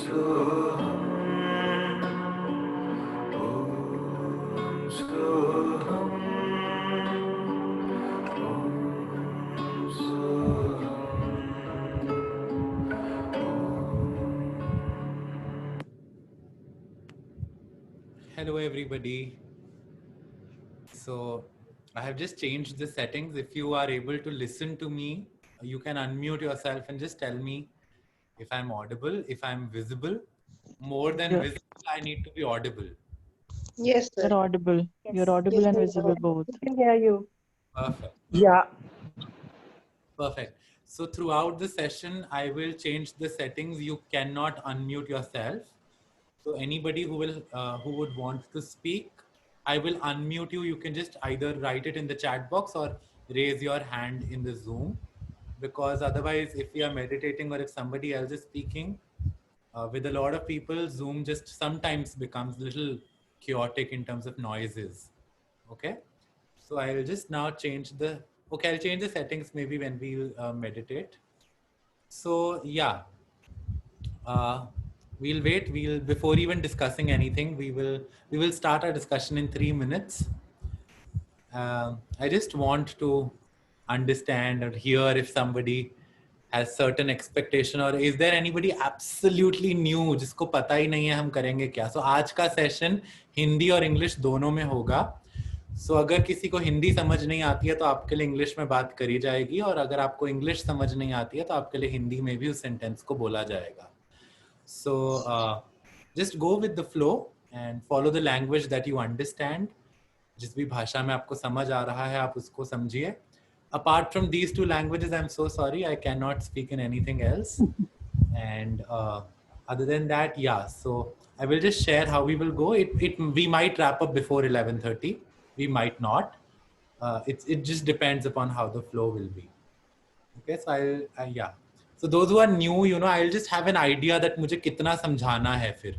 Hello everybody. So I have just changed the settings. If you are able to listen to me, you can unmute yourself and just tell me if I'm audible, if I'm visible. More than You're, visible, I need to be audible. Yes, you're sir. audible. You're Yes. audible Yes, and sir. visible both. We can hear you. Perfect. Yeah, Perfect. So throughout the session, I will change the settings. You cannot unmute yourself. So anybody who would want to speak, I will unmute you. You can just either write it in the chat box or raise your hand in the Zoom, because otherwise, if we are meditating or if somebody else is speaking with a lot of people, Zoom just sometimes becomes a little chaotic in terms of noises. Okay. So I'll just now change the, okay, I'll change the settings maybe when we meditate. So yeah, uh, we'll wait. We'll, before even discussing anything, we will start our discussion in 3 minutes. I just want to understand or hear if somebody has certain expectation, or is there anybody absolutely new जिसको पता ही नहीं है हम करेंगे क्या. So आज का session Hindi और इंग्लिश दोनों में होगा. So अगर किसी को हिंदी समझ नहीं आती है तो आपके लिए इंग्लिश में बात करी जाएगी, और अगर आपको इंग्लिश समझ नहीं आती है तो आपके लिए हिंदी में भी उस सेंटेंस को बोला जाएगा. So just go with the flow and follow the language that you understand. जिस भी भाषा में आपको समझ आ रहा है आप उसको समझिए. Apart from these two languages, I'm so sorry, I cannot speak in anything else. And other than that, yeah, so I will just share how we will go. We might wrap up before 11:30. We might not. It just depends upon how the flow will be. Okay, so yeah. So those who are new, I'll just have an idea that मुझे कितना समझाना है फिर.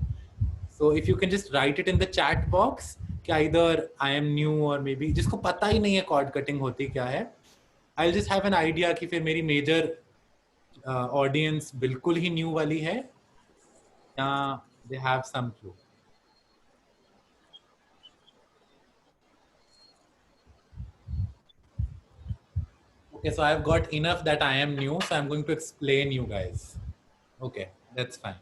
So if you can just write it in the chat box कि either I am new or maybe जिसको पता ही नहीं है cord cutting होती क्या है, I'll just have an idea कि फिर मेरी major audience बिल्कुल ही new वाली है या they have some clue. Okay, so I've got enough that I am new, so I'm going to explain you guys. Okay, that's fine.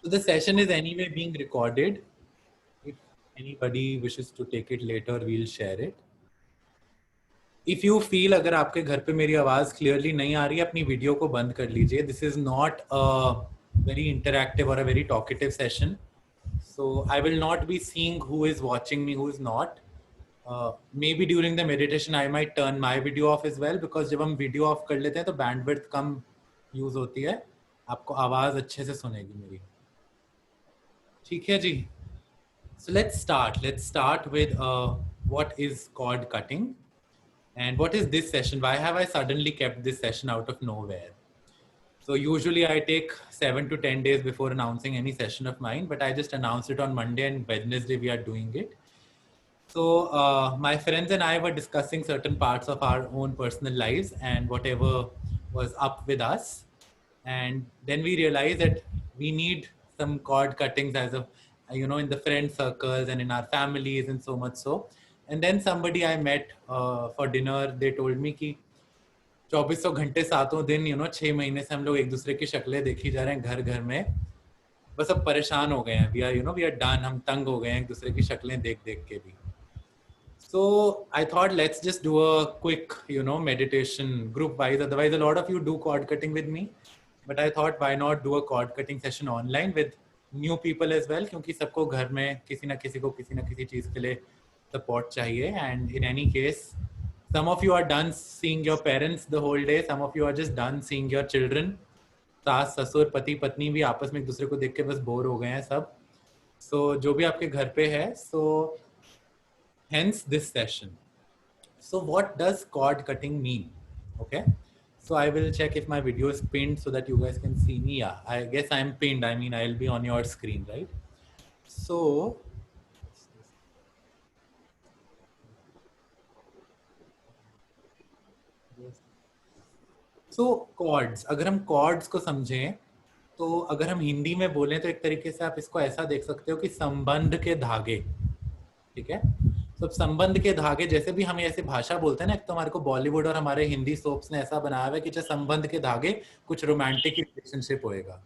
So the session is anyway being recorded. If anybody wishes to take it later, we'll share it. If you feel अगर आपके घर पे मेरी आवाज़ clearly नहीं आ रही है, अपनी वीडियो को बंद कर लीजिए. This is not a very interactive or a very talkative session. So I will not be seeing who is watching me, who is not. Maybe during the meditation I might turn my video off as well, because जब हम video off कर लेते हैं तो bandwidth कम use होती है. आपको आवाज़ अच्छे से सुनेगी मेरी. ठीक है जी. So let's start. Let's start with what is cord cutting. And what is this session? Why have I suddenly kept this session out of nowhere? So usually I take 7 to 10 days before announcing any session of mine, but I just announced it on Monday, and Wednesday we are doing it. So my friends and I were discussing certain parts of our own personal lives and whatever was up with us. And then we realized that we need some cord cuttings as a, in the friend circles and in our families and so much so. And then somebody I met for dinner, they told me कि 2400 घंटे सातों दिन 6 महीने से हम लोग एक दूसरे की शक्लें देखी जा रहे हैं घर घर में. बस अब परेशान हो गए हैं. We are done. हम तंग हो गए हैं एक दूसरे की शक्लें देख देख के भी. So I thought let's just do a quick, meditation group wise. Otherwise, a lot of you do cord cutting with me, but I thought why not do a cord cutting session online with new people as well, क्योंकि सबको घर में किसी ना किसी को किसी ना किसी चीज के लिए support चाहिए. And in any case, some of you are done seeing your parents the whole day. Some of you are just done seeing your children. सास ससुर पति पत्नी भी आपस में एक दूसरे को देख के बस बोर हो गए हैं सब. So जो भी आपके घर पे है, so hence this session. So what does cord cutting mean? Okay, so I will check if my video is pinned so that you guys can see me. Yeah, I guess I'm pinned. I mean, I'll be on your screen, right? So cords, अगर हम cords को समझें तो अगर हम हिंदी में बोलें तो एक तरीके से आप इसको ऐसा देख सकते हो कि संबंध के धागे, ठीक है। तो संबंध के धागे, जैसे भी हम ऐसे भाषा बोलते हैं ना, एक तो हमारे को बॉलीवुड और हमारे हिंदी सोप्स ने ऐसा बनाया हुआ है कि जो संबंध के धागे कुछ रोमांटिक रिलेशनशिप होएगा।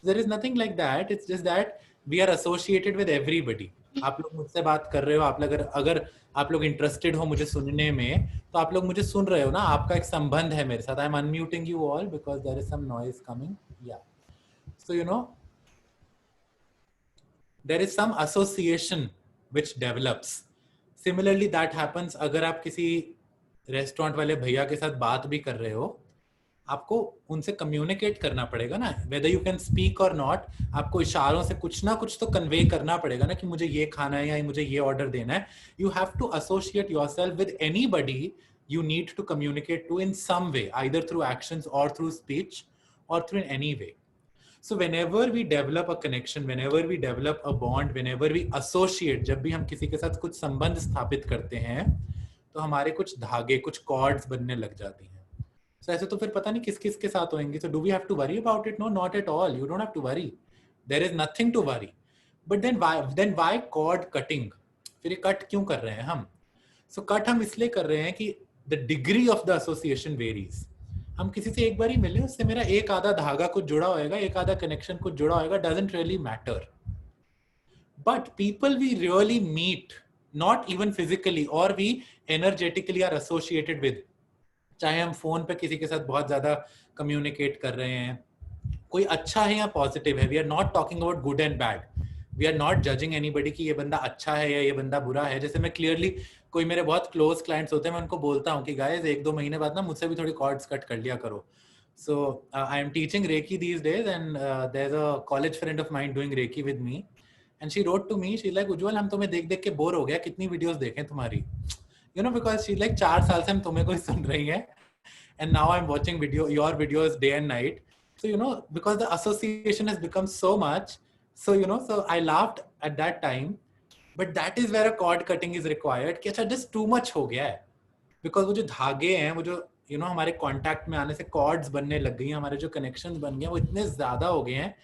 There is nothing like that. It's just that we are associated with everybody. आप लोग मुझसे बात कर रहे हो, आप लोग अगर आप लोग इंटरेस्टेड हो मुझे सुनने में, तो आप लोग मुझे सुन रहे हो ना, आपका एक संबंध है मेरे साथ. I am unmuting you all because there is some noise coming. Yeah so you know there is some association which develops. Similarly that happens अगर आप किसी रेस्टोरेंट वाले भैया के साथ बात भी कर रहे हो, आपको उनसे कम्युनिकेट करना पड़ेगा ना, whether you can speak or not. आपको इशारों से कुछ ना कुछ तो कन्वे करना पड़ेगा ना कि मुझे ये खाना है या मुझे ये ऑर्डर देना है. You have to associate yourself with anybody you need to communicate to in some way, either through actions or through speech or through in any way. So whenever we develop a connection, whenever we develop a bond, whenever we associate, जब भी हम किसी के साथ कुछ संबंध स्थापित करते हैं, तो हमारे कुछ धागे, कुछ कॉर्ड्स बनने लग जाती हैं. So ऐसे तो फिर पता नहीं किस किस के साथ होंगे. So do we have to worry about it? No, not at all. You don't have to worry. There is nothing to worry. But then why cord cutting? फिर ये कट क्यों कर रहे हैं हम? So कट हम इसलिए कर रहे हैं कि the degree of the association varies. हम किसी से एक बार ही मिले, उससे मेरा एक आधा धागा कुछ जुड़ा होएगा, एक आधा कनेक्शन कुछ जुड़ा होएगा, doesn't really matter. But people we really meet, not even physically, or we energetically are associated with, चाहे हम फोन पे किसी के साथ बहुत ज्यादा कम्युनिकेट कर रहे हैं, कोई अच्छा है या पॉजिटिव है, we are not talking about good and bad, we are not judging anybody कि ये बंदा अच्छा है या ये बंदा बुरा है. जैसे मैं क्लियरली, कोई मेरे बहुत क्लोज क्लाइंट्स होते हैं, मैं उनको बोलता हूँ कि गाइस 1-2 महीने बाद ना मुझसे भी थोड़ी कॉर्ड्स कट कर लिया करो. So I am teaching Reiki these days and there is a college friend of mine doing Reiki with me and she wrote to me, she like Ujjwal हम तुम्हें देख देख के बोर हो गया, कितनी वीडियोस देखें तुम्हारी, you know, because she like 4 साल से हम तुम्हें कोई सुन रही है and now I'm watching your videos day and night. So you know, because the association has become so much, so you know, so I laughed at that time, but that is where a cord cutting is required कि अच्छा just too much हो गया है, because वो जो धागे हैं, वो जो you know हमारे कांटेक्ट में आने से कॉर्ड्स बनने लग गई हैं, हमारे जो कनेक्शंस बन गए हैं वो इतने ज्यादा हो गए हैं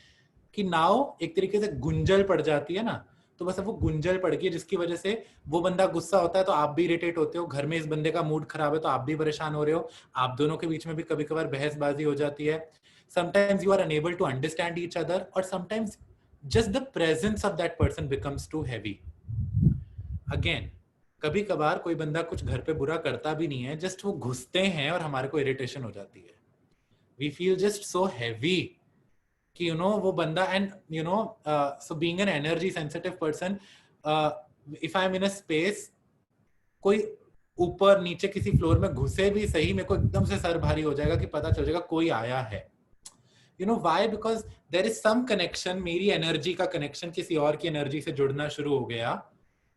कि नाउ एक तरीके से गुंजल पड़ जाती है ना, तो बस अब वो गुंजल पड़ गई, जिसकी वजह से वो बंदा गुस्सा होता है तो आप भी इरिटेट होते हो, घर में इस बंदे का मूड खराब है तो आप भी परेशान हो रहे हो, आप दोनों के बीच में भी कभी कभार बहसबाजी हो जाती है. Sometimes you are unable to understand each other, और sometimes just the presence of that person becomes too heavy. Again, कभी कभार कोई बंदा कुछ घर पे बुरा करता भी नहीं है, जस्ट वो घुसते हैं और हमारे को इरिटेशन हो जाती है. We feel just so heavy कि यू नो वो बंदा, and you know so being an energy sensitive person, if I am in a space, कोई ऊपर नीचे किसी फ्लोर में घुसे भी सही, मेरे को एकदम से सर भारी हो जाएगा कि पता चल जाएगा कोई आया है. You know why? Because there is some connection, मेरी एनर्जी का कनेक्शन किसी और की एनर्जी से जुड़ना शुरू हो गया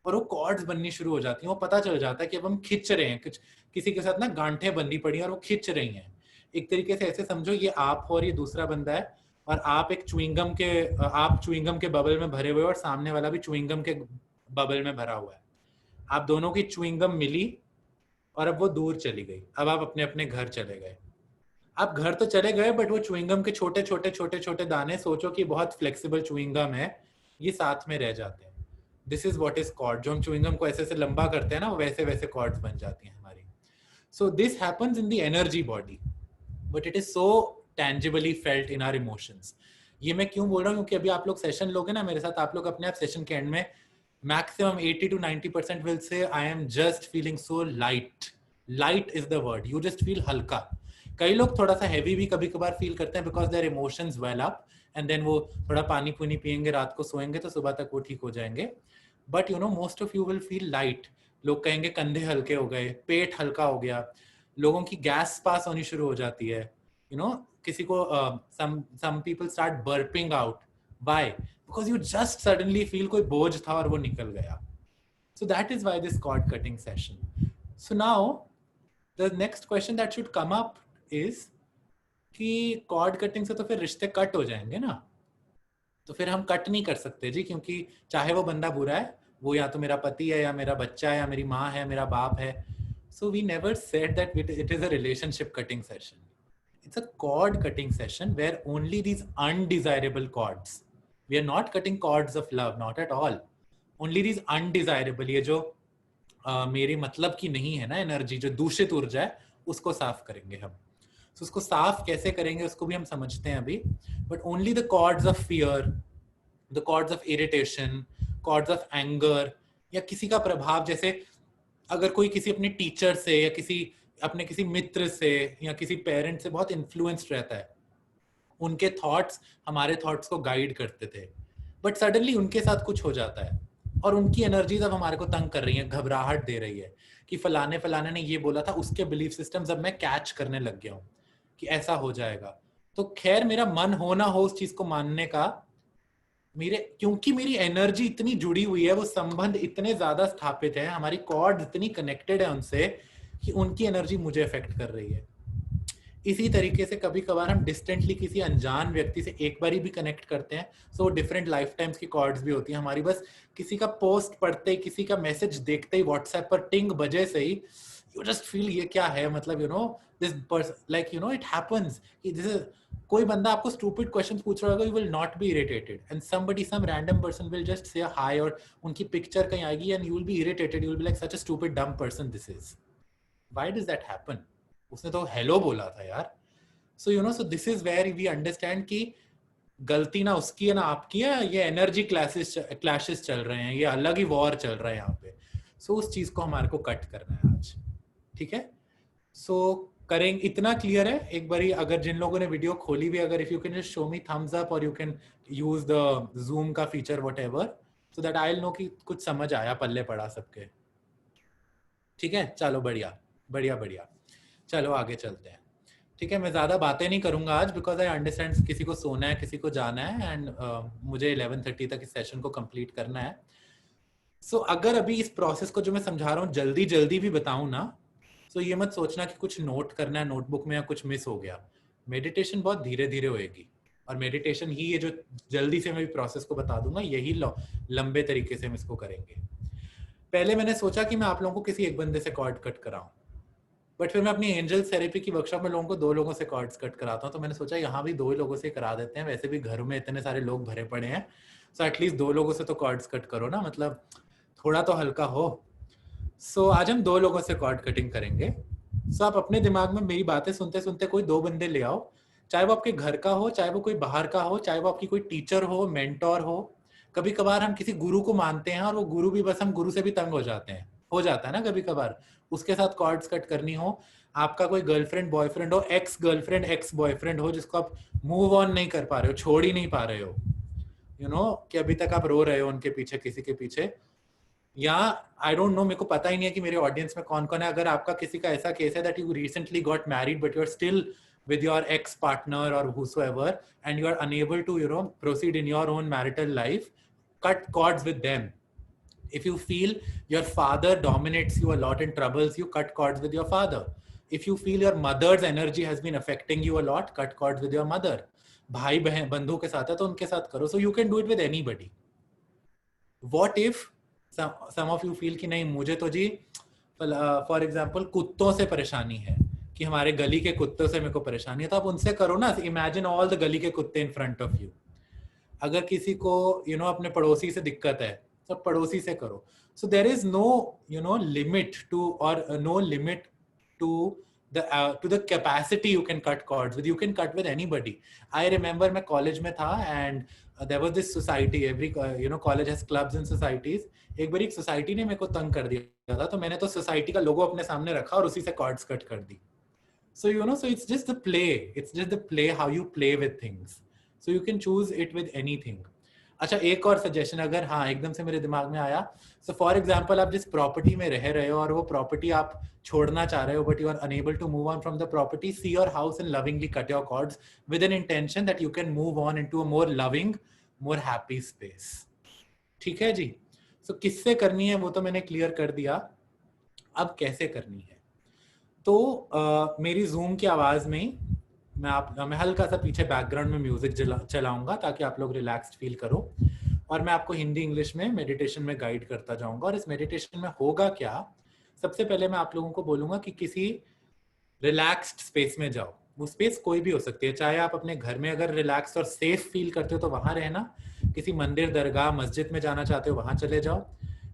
और वो कॉर्ड्स बननी शुरू हो जाती हैं. वो पता चल जाता है कि अब हम खिंच रहे हैं, कुछ किसी के साथ ना गांठें बंधी पड़ी हैं और वो खिंच रही हैं. एक तरीके से ऐसे समझो, ये आप हो और ये दूसरा बंदा है, और आप एक च्युइंगम के बबल में भरे हुए और सामने वाला भी च्युइंगम के बबल में भरा हुआ है. आप दोनों की च्युइंगम मिली और अब वो दूर चली गई. अब आप अपने अपने घर चले गए. आप घर तो चले गए, बट वो च्युइंगम के छोटे छोटे छोटे छोटे दाने, सोचो कि बहुत फ्लेक्सिबल च्युइंगम है, ये साथ में रह जाते हैं. This is what is cord. जो हम च्युइंगम को ऐसे ऐसे लंबा करते हैं ना, वैसे वैसे कॉर्ड्स बन जाती हैं हमारी. So this happens in the energy body, but it is so tangibly felt in our emotions. ये मैं क्यों बोल रहा हूँ? क्योंकि अभी आप लोग सेशन लोगे ना मेरे साथ, आप लोग अपने आप सेशन के एंड में maximum 80 to 90% will say I am just feeling so light. Light is the word. You just feel हल्का. कई लोग थोड़ा सा हैवी भी कभी कभार फील करते हैं because their emotions well up, and then वो थोड़ा पानी पुनी पियेंगे, रात को सोएंगे तो सुबह तक वो ठीक हो जाएंगे. But you know most of you will feel light. लोग कहेंगे कंधे हल्के हो गए, पेट हल्का हो गया, लोगों की गैस पास होनी शुरू हो जाती है. You know, किसी को some people start burping out. Why? Because you just suddenly feel कोई बोझ था और वो निकल गया. So that is why this cord cutting session. So now the next question that should come up is कि cord cutting से तो फिर रिश्ते कट हो जाएंगे ना, तो फिर हम कट नहीं कर सकते जी, क्योंकि चाहे वो बंदा बुरा है, वो या तो मेरा पति है या मेरा बच्चा है या मेरी माँ है, मेरा बाप है. So we never said that it is a relationship cutting session. it's a cord cutting session where only these undesirable cords, we are not cutting cords of love, not at all, only these undesirable, ये जो मेरे मतलब की नहीं है ना energy, जो दूषित ऊर्जा है, उसको साफ करेंगे हम. So, उसको साफ कैसे करेंगे उसको भी हम समझते हैं अभी. But only the cords of fear, the cords of irritation, cords of anger, या किसी का प्रभाव, जैसे अगर कोई किसी अपने टीचर से या अपने किसी मित्र से या किसी पेरेंट से बहुत इन्फ्लुएंस्ड रहता है, उनके थॉट्स हमारे थॉट्स को गाइड करते थे, बट सडनली उनके साथ कुछ हो जाता है और उनकी एनर्जीज अब हमारे को तंग कर रही है, घबराहट दे रही है कि फलाने फलाने ने ये बोला था, उसके बिलीफ सिस्टम्स अब मैं कैच करने लग गया हूँ कि ऐसा हो जाएगा. तो खैर मेरा मन हो ना हो उस चीज को मानने का, क्योंकि मेरी एनर्जी इतनी जुड़ी हुई है, वो संबंध इतने ज्यादा स्थापित है, हमारी कॉर्ड इतनी कनेक्टेड है उनसे कि उनकी एनर्जी मुझे अफेक्ट कर रही है. इसी तरीके से कभी कभार हम डिस्टेंटली किसी अनजान व्यक्ति से एक बारी भी कनेक्ट करते हैं, सो डिफरेंट लाइफ टाइम्स की कॉर्ड्स भी होती हैं हमारी. बस किसी का पोस्ट पढ़ते ही, किसी का मैसेज देखते ही, व्हाट्सएप पर टिंग बजे से ही यू जस्ट फील ये क्या है, मतलब you know this person, like you know it happens कि दिस इज, कोई बंदा आपको स्टूपिड क्वेश्चंस पूछ रहा होगा, you will not be irritated, and somebody, some random person will just say hi, और उनकी पिक्चर कहीं आएगी and you will be irritated, you will be like such a stupid dumb person this is, why does that happen, उसने तो hello बोला था यार. So you know, so this is where we understand कि गलती ना उसकी है ना आपकी है, ये एनर्जी क्लैशेस चल रहे हैं, ये अलग ही वॉर चल रहा है यहाँ पे. So उस चीज को हमारे को कट करना है आज, ठीक है. So करेंगे, इतना क्लियर है. एक बारी अगर जिन लोगों ने वीडियो खोली भी, अगर if you can just show me thumbs up, और you can use the Zoom का feature whatever, so that I will know कि कुछ समझ आया, पल्ले पड़ा सबके. ठीक है, चलो बढ़िया बढ़िया बढ़िया, चलो आगे चलते हैं. ठीक है, मैं ज्यादा बातें नहीं करूंगा आज, बिकॉज आई अंडरस्टैंड किसी को सोना है, किसी को जाना है, एंड मुझे 11:30 तक इस सेशन को कंप्लीट करना है. सो अगर अभी इस प्रोसेस को जो मैं समझा रहा हूँ जल्दी जल्दी भी बताऊं ना, तो ये मत सोचना कि कुछ नोट करना है नोटबुक में या कुछ मिस हो गया. मेडिटेशन बहुत धीरे धीरे होएगी, और मेडिटेशन ही ये जो जल्दी से मैं प्रोसेस को बता दूंगा, यही लंबे तरीके से हम इसको करेंगे. पहले मैंने सोचा कि मैं आप लोगों को किसी एक बंदे से कॉर्ड कट कराऊं, बट फिर मैं अपनी एंजल थेरेपी की वर्कशॉप में लोगों को 2 लोगों से कॉर्ड्स कट कराता हूँ, तो मैंने सोचा यहाँ भी 2 लोगों से करा देते हैं, वैसे भी घर में इतने सारे लोग भरे पड़े हैं, सो एटलीस्ट 2 लोगों से तो कॉर्ड्स कट करो ना, मतलब थोड़ा तो हल्का हो. सो आज हम 2 लोगों से कॉर्ड कटिंग करेंगे. सो आप अपने दिमाग में मेरी बातें सुनते सुनते कोई 2 बंदे ले आओ, चाहे वो आपके घर का हो, चाहे वो कोई बाहर का हो, चाहे वो आपकी कोई टीचर हो, मेंटोर हो. कभी कभार हम किसी गुरु को मानते हैं और वो गुरु भी, बस हम गुरु से भी तंग हो जाते हैं, हो जाता है ना कभी कभार, उसके साथ कॉर्ड्स कट करनी हो. आपका कोई गर्लफ्रेंड बॉयफ्रेंड हो, एक्स गर्लफ्रेंड एक्स बॉयफ्रेंड हो, जिसको आप मूव ऑन नहीं कर पा रहे हो, छोड़ ही नहीं पा रहे हो, यू नो कि अभी तक आप रो रहे हो उनके पीछे, किसी के पीछे, या आई डोंट नो, मेरे को पता ही नहीं है कि मेरे ऑडियंस में कौन कौन है. अगर आपका किसी का ऐसा केस है that you recently got married but you are still with your ex partner or whosoever, and you are unable to, you know, proceed in your own marital life, cut cords with them. If you feel your father dominates you a lot and troubles you, cut cords with your father. If you feel your mother's energy has been affecting you a lot, cut cords with your mother. भाई बहन बंधु के साथ है तो उनके साथ करो. So you can do it with anybody. What if some of you feel कि नहीं, मुझे तो जी फॉर एग्जाम्पल कुत्तों से परेशानी है, कि हमारे गली के कुत्तों से मेरे को परेशानी है, तो आप उनसे करो ना. इमेजिन ऑल द गली के कुत्ते इन फ्रंट ऑफ यू. अगर किसी को यू नो अपने पड़ोसी से दिक्कत है, तो पड़ोसी से करो. So there is no you know limit to, और no limit to the capacity you can cut cords with. You can cut with anybody. I remember मैं कॉलेज में था, and there was this society, every you know college has clubs and societies. एक बार एक society ने मेरे को तंग कर दिया था, तो मैंने तो सोसाइटी का लोगो अपने सामने रखा और उसी से कॉर्ड्स कट कर दी. So you know, so it's just the play. It's just the play, how you play with things. So you can choose it with anything. अच्छा, एक और सजेशन अगर, हाँ एकदम से मेरे दिमाग में आया. So for example, आप जिस प्रॉपर्टी में रह रहे हो और वो प्रॉपर्टी आप छोड़ना चाह रहे हो, but you are unable to move on from the property, see your house and lovingly cut your cords with an intention that you can move on into a more loving, more happy space. ठीक है जी. So किससे करनी है वो तो मैंने clear कर दिया. अब कैसे करनी है, तो मेरी जूम की आवाज में मैं हल्का सा पीछे बैकग्राउंड में म्यूजिक चलाऊंगा ताकि आप लोग रिलैक्स्ड फील करो, और मैं आपको हिंदी इंग्लिश में मेडिटेशन में गाइड करता जाऊंगा. और इस मेडिटेशन में होगा क्या, सबसे पहले मैं आप लोगों को बोलूंगा कि किसी रिलैक्स्ड स्पेस में जाओ, वो स्पेस कोई भी हो सकती है, चाहे आप अपने घर में अगर रिलैक्स और सेफ फील करते हो तो वहां रहना, किसी मंदिर, दरगाह, मस्जिद में जाना चाहते हो वहां चले जाओ,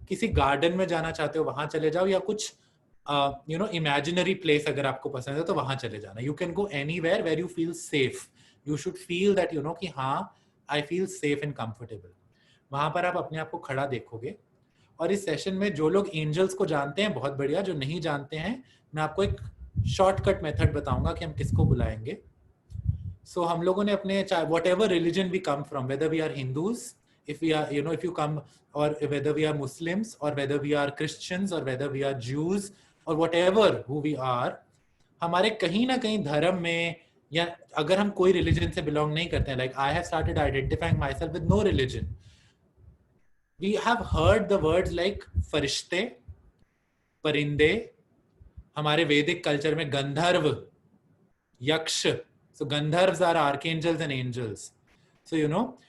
किसी गार्डन में जाना चाहते हो वहां चले जाओ, या कुछ इमेजिनरी प्लेस अगर आपको पसंद है तो वहां चले जाना. You can go anywhere where you feel safe. You should feel that कि हाँ, I feel safe and comfortable. वहां पर आप अपने आप को खड़ा देखोगे. और इस सेशन में जो लोग एंजल्स को जानते हैं बहुत बढ़िया, जो नहीं जानते हैं मैं आपको एक शॉर्टकट मेथड बताऊंगा कि हम किसको बुलाएंगे. सो हम लोगों ने अपने, चाहे whatever religion we come from, whether we are Hindus, if we are if you come, or whether we are Muslims, or whether we are Christians, or whether we are Jews, or whatever who we are, हमारे कहीं ना कहीं धर्म में, या अगर हम कोई रिलीजन से बिलोंग नहीं करते हैं, like I have started identifying myself with no religion, we have heard the words like फरिश्ते, परिंदे, हमारे वैदिक कल्चर में गंधर्व, यक्ष. So gandharvs are archangels and angels. So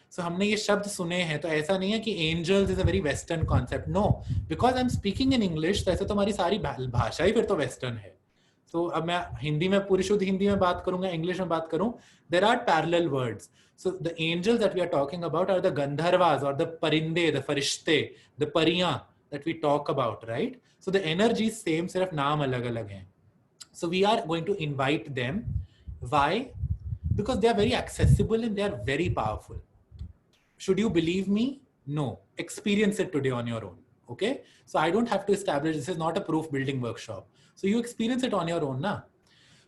so हमने ये शब्द सुने हैं. तो ऐसा नहीं है कि angels is a very western concept. No, because I'm speaking in English, तो ऐसे तो हमारी सारी भाषा ही फिर तो western है. So अब मैं हिंदी में, पूरी शुद्ध हिंदी में बात करूंगा, इंग्लिश में बात करूं, there are parallel words. So the angels that we are talking about are the gandharvas, or the parinde, the farishte, the pariyan that we talk about, right? So the energy is same, सिर्फ नाम अलग अलग हैं. So we are going to invite them. Why? Because they are very accessible and they are very powerful. Should you believe me? No. Experience it today on your own. Okay? So I don't have to establish, this is not a proof building workshop. So you experience it on your own ना.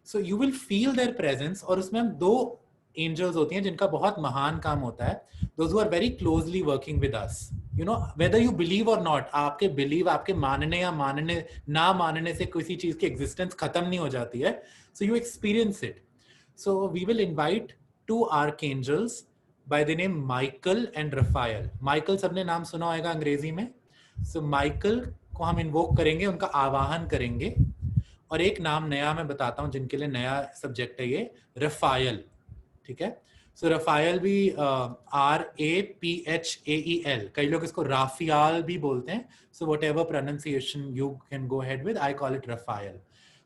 So you will feel their presence. और उसमें हम दो angels होती हैं जिनका बहुत महान काम होता है. Those who are very closely working with us. Whether you believe or not, आपके believe, आपके मानने या मानने ना मानने से किसी चीज की existence खत्म नहीं हो जाती है. So you experience it. So we will invite two archangels by the name Michael and Raphael. Michael सबने नाम सुना होगा अंग्रेजी में. So Michael को हम इन्वोक करेंगे, उनका आवाहन करेंगे. और एक नाम नया मैं बताता हूँ जिनके लिए नया सब्जेक्ट है ये, रफायल. ठीक है? So रफायल भी RAPHAEL, कई लोग इसको राफियाल भी बोलते हैं. So whatever pronunciation you can go ahead with, I call it Raphael.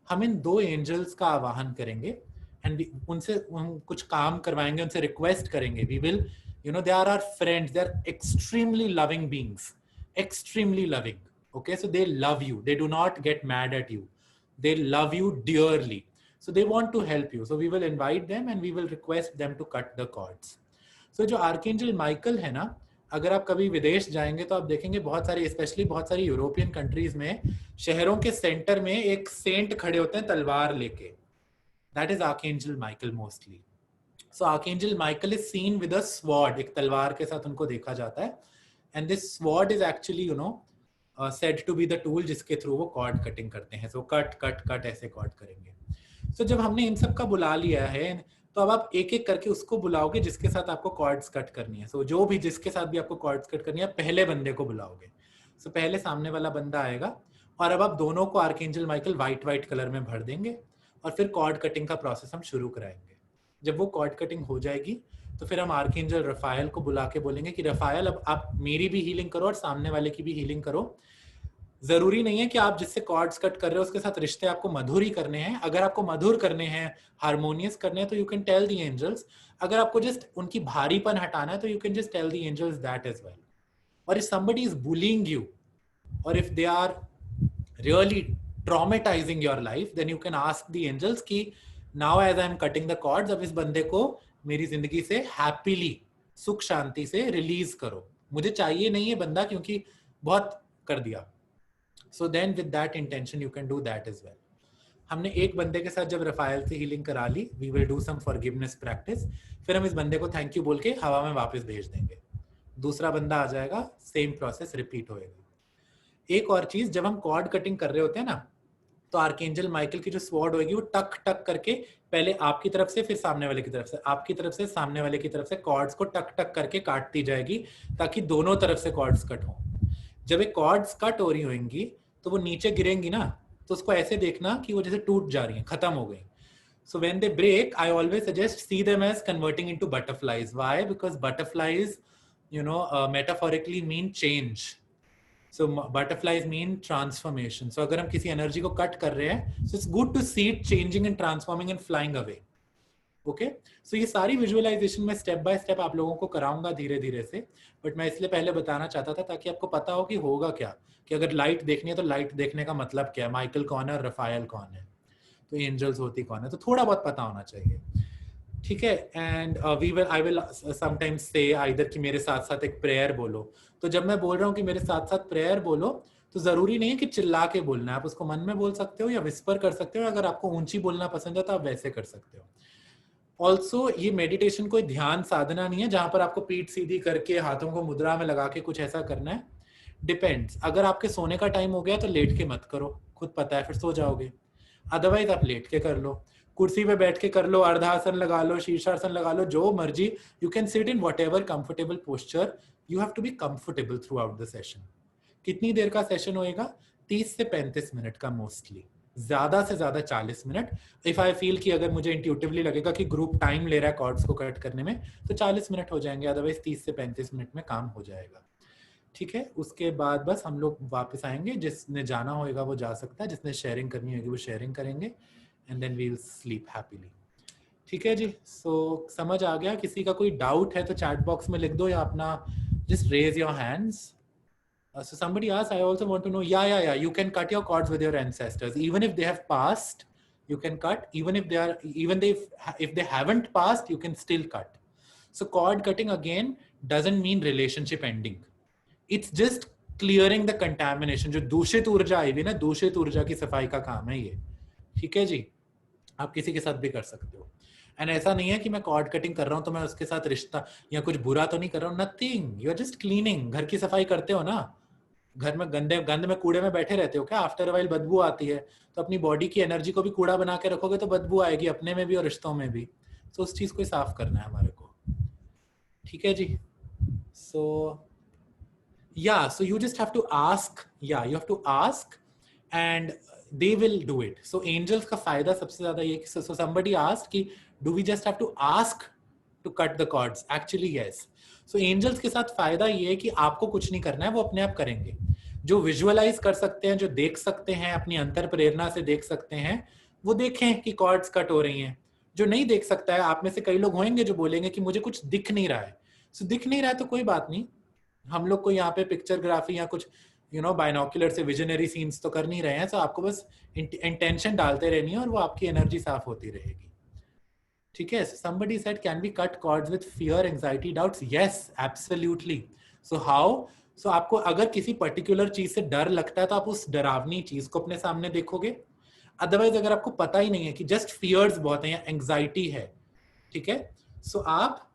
हम इन दो एंजल्स का आवाहन करेंगे एंड उनसे कुछ काम करवाएंगे, उनसे रिक्वेस्ट करेंगे. We will, they are our friends, they are extremely loving beings, extremely loving. Okay, so they love you, they do not get mad at you, they love you dearly, so they want to help you. So we will invite them and we will request them to cut the cords. So जो archangel Michael है ना, अगर आप कभी विदेश जाएंगे तो आप देखेंगे बहुत सारी, स्पेशली बहुत सारी यूरोपियन कंट्रीज में, शहरों के सेंटर में एक सेंट खड़े होते हैं तलवार लेके. That is archangel Michael mostly. So archangel Michael is seen with a sword, एक तलवार के साथ उनको देखा जाता है. And this sword is actually, said to be the tool जिसके थ्रू वो कॉर्ड कटिंग करते हैं. So कट ऐसे कॉर्ड करेंगे. So जब हमने इन सब का बुला लिया है, तो अब आप एक एक करके उसको बुलाओगे जिसके साथ आपको कॉर्ड्स कट करनी है. So जो भी जिसके साथ भी आपको कॉर्ड्स कट करनी है, पहले बंदे को बुलाओगे. So पहले सामने वाला बंदा आएगा और अब आप दोनों को आर्कएंजल माइकल व्हाइट कलर में भर देंगे और फिर कॉर्ड कटिंग का प्रोसेस हम शुरू कराएंगे. जब वो कॉर्ड कटिंग हो जाएगी तो फिर हम आर्कएंजल रफायल को बुला के बोलेंगे कि रफायल, अब आप मेरी भी हीलिंग करो और सामने वाले की भी हीलिंग करो. जरूरी नहीं है कि आप जिससे कॉर्ड्स कट कर रहे हो उसके साथ रिश्ते आपको मधुर ही करने हैं. अगर आपको मधुर करने हैं, हार्मोनियस करने हैं, तो you can tell the angels. अगर आपको जस्ट उनकी भारीपन हटाना है तो you can just tell the angels that as well. और if somebody is bullying you, और if they are really traumatizing your life, then you can ask the angels कि now as I am cutting the cords, अब इस बंदे को मेरी जिंदगी से हैप्पीली, सुख शांति से रिलीज करो. मुझे चाहिए नहीं है बंदा, क्योंकि बहुत कर दिया. So then with that intention you can do that as well. हमने एक बंदे के साथ जब रफायल से हीलिंग करा ली, we will do some forgiveness practice. फिर हम इस बंदे को थैंक यू बोल के हवा में वापस भेज देंगे. दूसरा बंदा आ जाएगा, सेम प्रोसेस रिपीट होएगा. एक और चीज, जब हम कॉर्ड कटिंग कर रहे होते हैं ना, तो आर्कएंजल माइकल की जो स्वॉर्ड होगी वो टक टक करके पहले आपकी तरफ से, फिर सामने वाले की तरफ से, आपकी तरफ से, सामने वाले की तरफ से कॉर्ड्स को टक टक करके काटती जाएगी ताकि दोनों तरफ से कॉर्ड्स कट हो. जब ये कॉर्ड्स कट हो रही होंगी तो वो नीचे गिरेंगी ना, तो उसको ऐसे देखना कि वो जैसे टूट जा रही हैं, खत्म हो गई. So when they break, I always suggest see them as converting into butterflies. Why? Because butterflies, metaphorically mean change. So butterflies mean transformation. So अगर हम किसी एनर्जी को कट कर रहे हैं, so it's good to see it changing and transforming and flying away. Okay so ये सारी visualisation मैं स्टेप बाय स्टेप आप लोगों को कराऊंगा धीरे धीरे से, बट मैं इसलिए पहले बताना चाहता था ताकि आपको पता हो कि होगा क्या, कि अगर लाइट देखनी है तो लाइट देखने का मतलब क्या है, माइकल कौन है और रफायल कौन है, तो एंजल्स होती कौन है, तो थोड़ा बहुत पता होना चाहिए, ठीक है। And we will I will sometimes say either कि मेरे साथ साथ एक प्रेयर बोलो। तो जब मैं बोल रहा हूँ कि मेरे साथ साथ प्रेयर बोलो, तो जरूरी नहीं है कि चिल्ला के बोलना है, आप उसको मन में बोल सकते हो या विस्पर कर सकते हो, अगर आपको ऊंची बोलना पसंद है तो आप वैसे कर सकते हो। ऑल्सो ये मेडिटेशन कोई ध्यान साधना नहीं है जहां पर आपको पीठ सीधी करके हाथों को मुद्रा में लगा के कुछ ऐसा करना है। डिपेंड्स, अगर आपके सोने का टाइम हो गया तो लेट के मत करो, खुद पता है फिर सो जाओगे, अदरवाइज आप लेट के कर लो, कुर्सी पे बैठ के कर लो, अर्धासन लगा लो, शीर्षासन लगा लो, जो मर्जी, you can sit in whatever comfortable posture, you have to be comfortable throughout the session. कितनी देर का सेशन होएगा? 30 से 35 मिनट का मोस्टली, ज्यादा से ज्यादा 40 मिनट। इफ आई फील कि अगर मुझे इंट्यूटिवली लगेगा कि ग्रुप टाइम ले रहा है कॉर्ड्स को कट करने में, तो 40 मिनट हो जाएंगे, अदरवाइज 30 से 35 मिनट में काम हो जाएगा, ठीक है। उसके बाद बस हम लोग वापस आएंगे, जिसने जाना होगा वो जा सकता है, जिसने शेयरिंग करनी होगी वो शेयरिंग करेंगे, and then we will sleep happily, ठीक है जी। सो समझ आ गया? किसी का कोई डाउट है तो चैट बॉक्स में लिख दो या अपना just raise your hands. So somebody asked, I also want to know, yeah, you can cut your cords with your ancestors. Even if they have passed, you can cut. Even if if they haven't passed, you can still cut. So cord cutting again doesn't mean relationship ending. It's just clearing the contamination. जो दूषित ऊर्जा आई हुई ना, दूषित ऊर्जा की सफाई का काम है ये, ठीक है जी। आप किसी के साथ भी कर सकते हो। एंड ऐसा नहीं है कि मैं कॉर्ड कटिंग कर रहा हूँ तो मैं उसके साथ रिश्ता या कुछ बुरा तो नहीं कर रहा हूँ, nothing, you are just cleaning. घर की सफाई करते हो ना, घर में गंद में कूड़े में बैठे रहते हो क्या? आफ्टर वाइल बदबू आती है, तो अपनी बॉडी की एनर्जी को भी कूड़ा बना के रखोगे तो बदबू आएगी, अपने में भी और रिश्तों में भी। तो उस चीज को साफ करना है हमारे को, ठीक है जी। सो yeah, so you just have to ask, yeah, you have to ask and they will do it. So angels का फायदा सबसे ज्यादा ये, so somebody asked कि do we just have to ask to cut the cords? Actually yes. So angels के साथ फायदा ये है कि आपको कुछ नहीं करना है, वो अपने आप करेंगे। जो विजुअलाइज कर सकते हैं, जो देख सकते हैं, अपनी अंतर प्रेरणा से देख सकते हैं, वो देखें कि कॉर्ड्स कट हो रही हैं। जो नहीं देख सकता है, आप में से कई लोग होंगे जो बोलेंगे कि मुझे कुछ दिख नहीं रहा है। सो दिख नहीं रहा है तो कोई बात नहीं, हम लोग को यहाँ पे पिक्चरग्राफी या कुछ बाइनोक्यूलर से विजनरी सीन्स तो कर नहीं रहे हैं, तो आपको बस इंटेंशन डालते रहनी है और वो आपकी एनर्जी साफ होती रहेगी, ठीक है। somebody said can we cut cords with fear, anxiety, doubts? Yes, absolutely. So how? So आपको अगर किसी पर्टिकुलर चीज से डर लगता है तो आप उस डरावनी चीज को अपने सामने देखोगे। अदरवाइज अगर आपको पता ही नहीं है कि जस्ट फियर्स बहुत है या एंग्जाइटी है, ठीक है, सो आप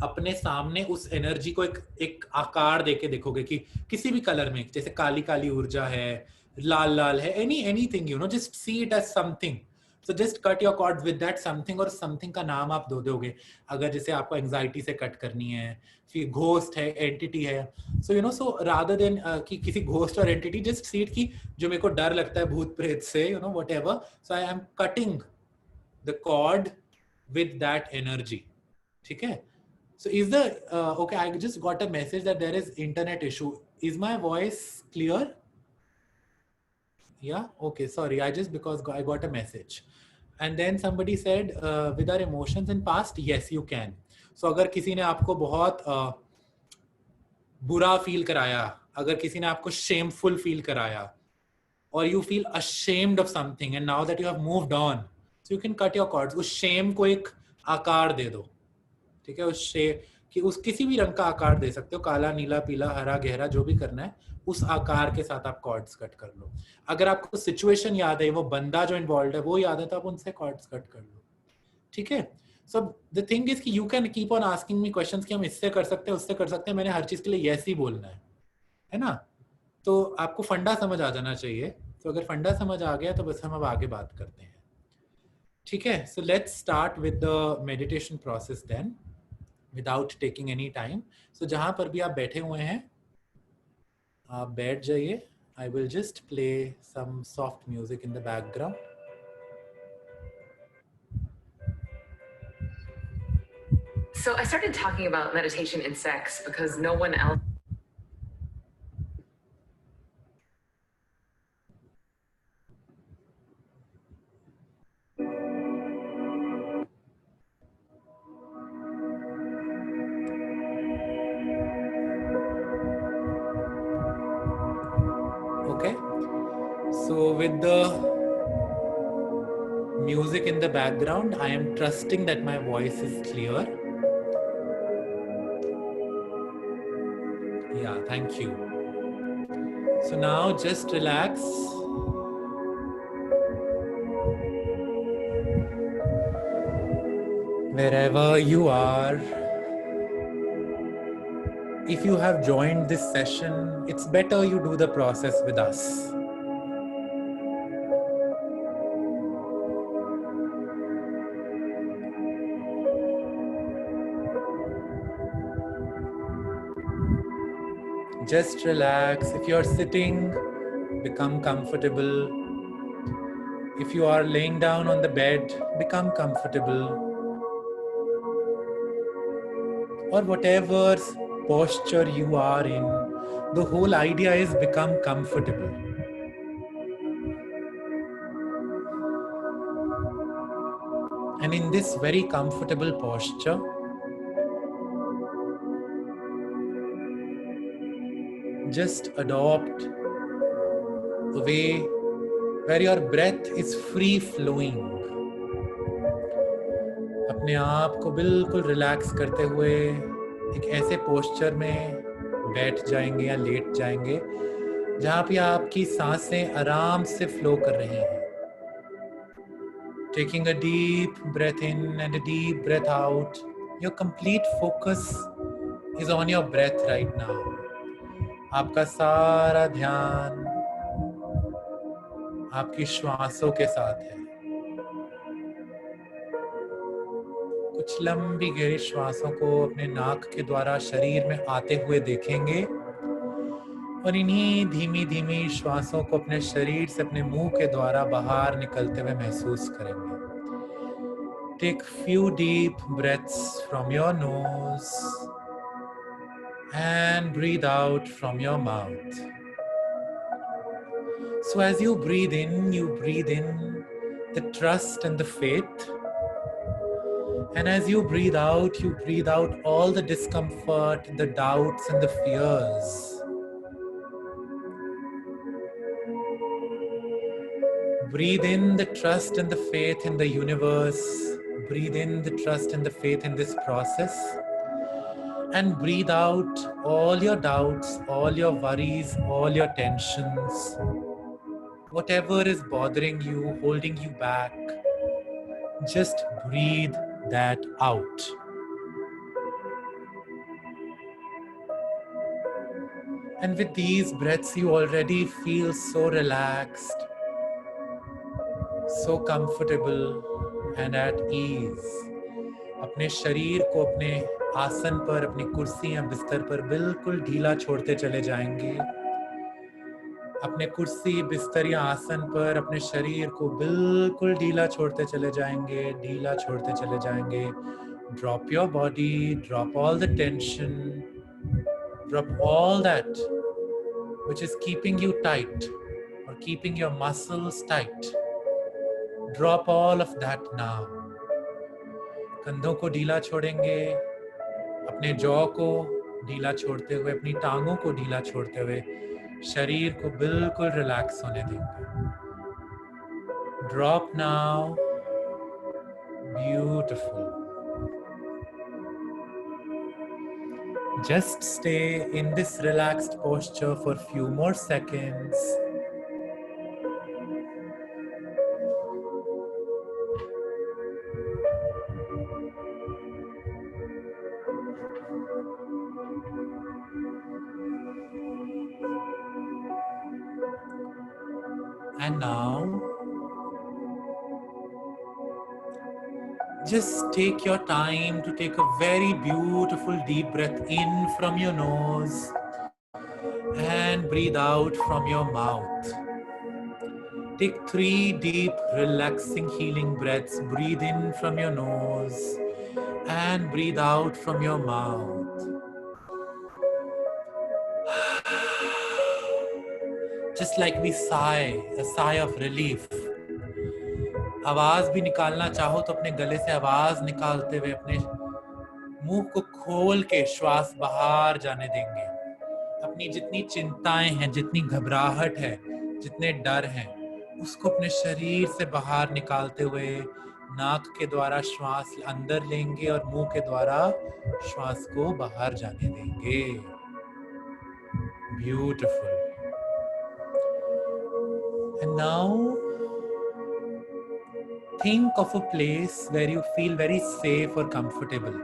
अपने सामने उस एनर्जी को एक एक आकार देके देखोगे कि किसी भी कलर में, जैसे काली काली ऊर्जा है, लाल लाल है, anything, just see it as something. So just cut your cord with that something, और समथिंग का नाम आप दो दोगे। अगर जैसे आपको एंग्जाइटी से कट करनी है, फिर घोस्ट है, एंटिटी है, सो सो रादर देन कि किसी घोस्ट और एंटिटी, जस्ट सी इट कि जो मेरे को डर लगता है भूत प्रेत से, what ever, so I am cutting the cord with that energy, ठीक है। So is the okay? I just got a message that there is internet issue. Is my voice clear? Yeah. Okay. Sorry. I just because I got a message, and then somebody said with our emotions in past, yes, you can. So अगर किसी ने आपको बहुत बुरा feel कराया, अगर किसी ने आपको shameful फील कराया, or you feel ashamed of something, and now that you have moved on, so you can cut your cords. उस shame को एक आकार दे दो, ठीक है। उस कि उस किसी भी रंग का आकार दे सकते हो, काला, नीला, पीला, हरा, गहरा, जो भी करना है उस आकार के साथ आप कॉर्ड्स कट कर लो। अगर आपको सिचुएशन याद है, वो बंदा जो इन्वॉल्व है वो याद है, तो आप उनसे कॉर्ड्स कट कर लो, ठीक है। सो द थिंग इज कि you can keep on asking me questions कि हम इससे कर सकते हैं, उससे कर सकते हैं, मैंने हर चीज के लिए यस ही बोलना है ना। तो आपको फंडा समझ आ जाना चाहिए। तो अगर फंडा समझ आ गया तो बस हम अब आगे बात करते हैं, ठीक है। So let's start with the meditation process then, without taking any time. So जहां पर भी आप बैठे हुए हैं आप बैठ जाइए। I will just play some soft music in the background. So I started talking about meditation and sex because no one else with the music in the background, I am trusting that my voice is clear. Yeah, thank you. So now just relax. Wherever you are, if you have joined this session, it's better you do the process with us. Just relax. If you're sitting, become comfortable. If you are laying down on the bed, become comfortable. Or whatever posture you are in, the whole idea is become comfortable. And in this very comfortable posture, just adopt a way where your breath is free flowing. अपने आप को बिल्कुल relax करते हुए एक ऐसे posture में बैठ जाएंगे या लेट जाएंगे जहाँ पे आपकी सांसें आराम से फ्लो कर रही हैं. Taking a deep breath in and a deep breath out. Your complete focus is on your breath right now. आपका सारा ध्यान आपकी श्वासों के साथ है. कुछ लंबी गहरी श्वासों को अपने नाक के द्वारा शरीर में आते हुए देखेंगे और इन्हीं धीमी धीमी श्वासों को अपने शरीर से अपने मुंह के द्वारा बाहर निकलते हुए महसूस करेंगे. Take few deep breaths from your nose and breathe out from your mouth. So as you breathe in the trust and the faith. And as you breathe out all the discomfort, the doubts and the fears. Breathe in the trust and the faith in the universe. Breathe in the trust and the faith in this process. And breathe out all your doubts, all your worries, all your tensions. Whatever is bothering you, holding you back, just breathe that out. And with these breaths, you already feel so relaxed, so comfortable and at ease. अपने शरीर को अपने आसन पर, अपनी कुर्सी या बिस्तर पर बिल्कुल ढीला छोड़ते चले जाएंगे. अपने कुर्सी, बिस्तर या आसन पर अपने शरीर को बिल्कुल ढीला छोड़ते चले जाएंगे, ढीला छोड़ते चले जाएंगे. Drop your body, drop all the tension, drop all that which is keeping you tight or keeping your muscles tight. Drop all of that now. कंधों को ढीला छोड़ेंगे, अपने जॉ को ढीला छोड़ते हुए, अपनी टांगों को ढीला छोड़ते हुए शरीर को बिल्कुल रिलैक्स होने देंगे. Drop now. Beautiful. Just stay in this relaxed posture for a few more seconds. And now, just take your time to take a very beautiful deep breath in from your nose and breathe out from your mouth. Take 3 deep, relaxing, healing breaths. Breathe in from your nose and breathe out from your mouth. Just like we sigh, a sigh of relief. आवाज भी निकालना चाहो तो अपने गले से आवाज निकालते हुए अपने मुंह को खोल के श्वास बाहर जाने देंगे. अपनी जितनी चिंताएं हैं, जितनी घबराहट है, जितने डर हैं, उसको अपने शरीर से बाहर निकालते हुए नाक के द्वारा श्वास अंदर लेंगे और मुंह के द्वारा श्वास को बाहर जाने देंगे. Beautiful. And now think of a place where you feel very safe or comfortable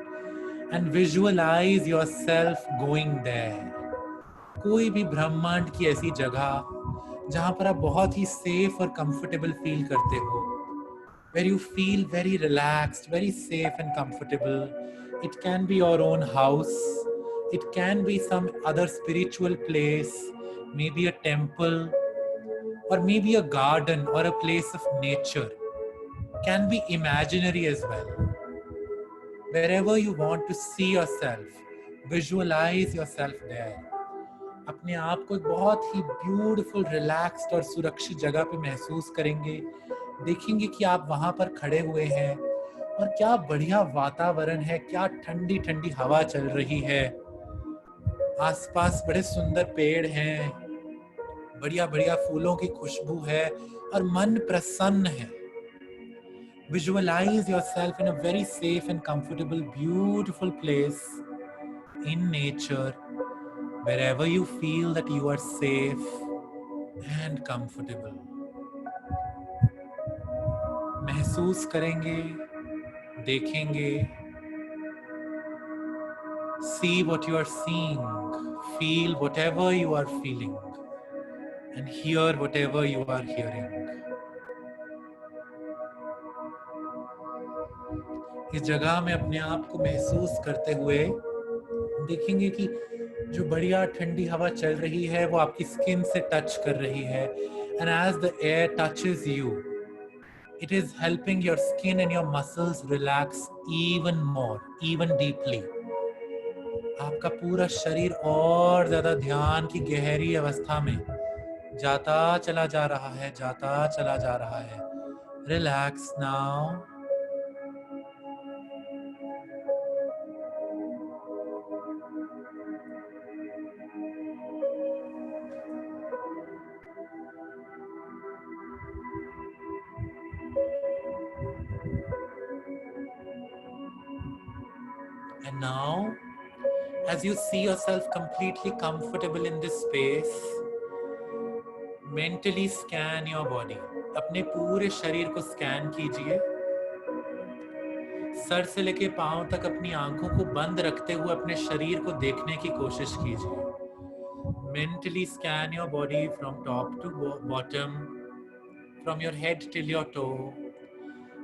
and visualize yourself going there. कोई भी ब्रह्मांड की ऐसी जगह जहां पर आप बहुत ही सेफ और कंफर्टेबल फील करते हो, where you feel very relaxed, very safe and comfortable. It can be your own house, it can be some other spiritual place, maybe a temple, or maybe a garden or a place of nature. Can be imaginary as well. Wherever you want to see yourself, visualize yourself there. अपने आप को एक बहुत ही beautiful, relaxed और सुरक्षित जगह पे महसूस करेंगे. देखेंगे कि आप वहां पर खड़े हुए हैं और क्या बढ़िया वातावरण है, क्या ठंडी ठंडी हवा चल रही है, आसपास बड़े सुंदर पेड़ हैं, बढ़िया बढ़िया फूलों की खुशबू है और मन प्रसन्न है. Visualize yourself in a very safe and comfortable, beautiful place in nature, wherever you feel that you are safe and comfortable. महसूस करेंगे, देखेंगे. See what you are seeing, feel whatever you are feeling, and hear whatever you are hearing. इस जगह में अपने आप को महसूस करते हुए देखेंगे कि जो बढ़िया ठंडी हवा चल रही है वो आपकी स्किन से टच कर रही है. And as the air touches you, it is helping your skin and your muscles relax even more, even deeply. आपका पूरा शरीर और ज्यादा ध्यान की गहरी अवस्था में जाता चला जा रहा है, जाता चला जा रहा है. Relax now. And now, as you see yourself completely comfortable in this space, mentally scan your body. अपने पूरे शरीर को स्कैन कीजिए. सर से लेके पांव तक अपनी आंखों को बंद रखते हुए अपने शरीर को देखने की कोशिश कीजिए. Mentally scan your body from top to bottom, from your head till your toe,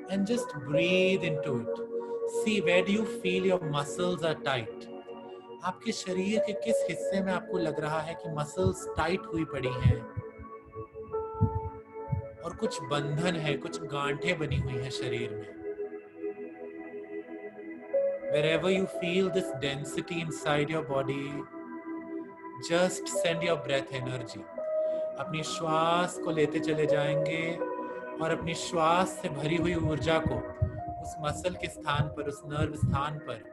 and just breathe into it. See, where do you feel your muscles are tight? आपके शरीर के किस हिस्से में आपको लग रहा है कि मसल्स टाइट हुई पड़ी हैं और कुछ बंधन है, कुछ गांठें बनी हुई हैं शरीर में. Wherever you feel this density inside your body, just send your breath energy. अपनी श्वास को लेते चले जाएंगे और अपनी श्वास से भरी हुई ऊर्जा को उस मसल के स्थान पर, उस नर्व स्थान पर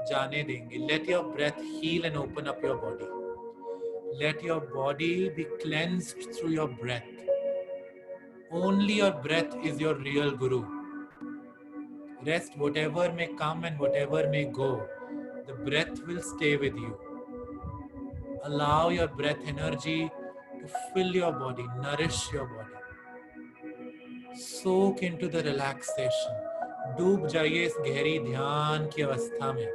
जाने देंगे. Let your breath heal and open up your body. Let your body be cleansed through your breath. Only your breath is your real guru. Rest, whatever may come and whatever may go, the breath will stay with you. Allow your breath energy to fill your body, nourish your body. Soak into the relaxation. डूब जाइए इस गहरी ध्यान की अवस्था में.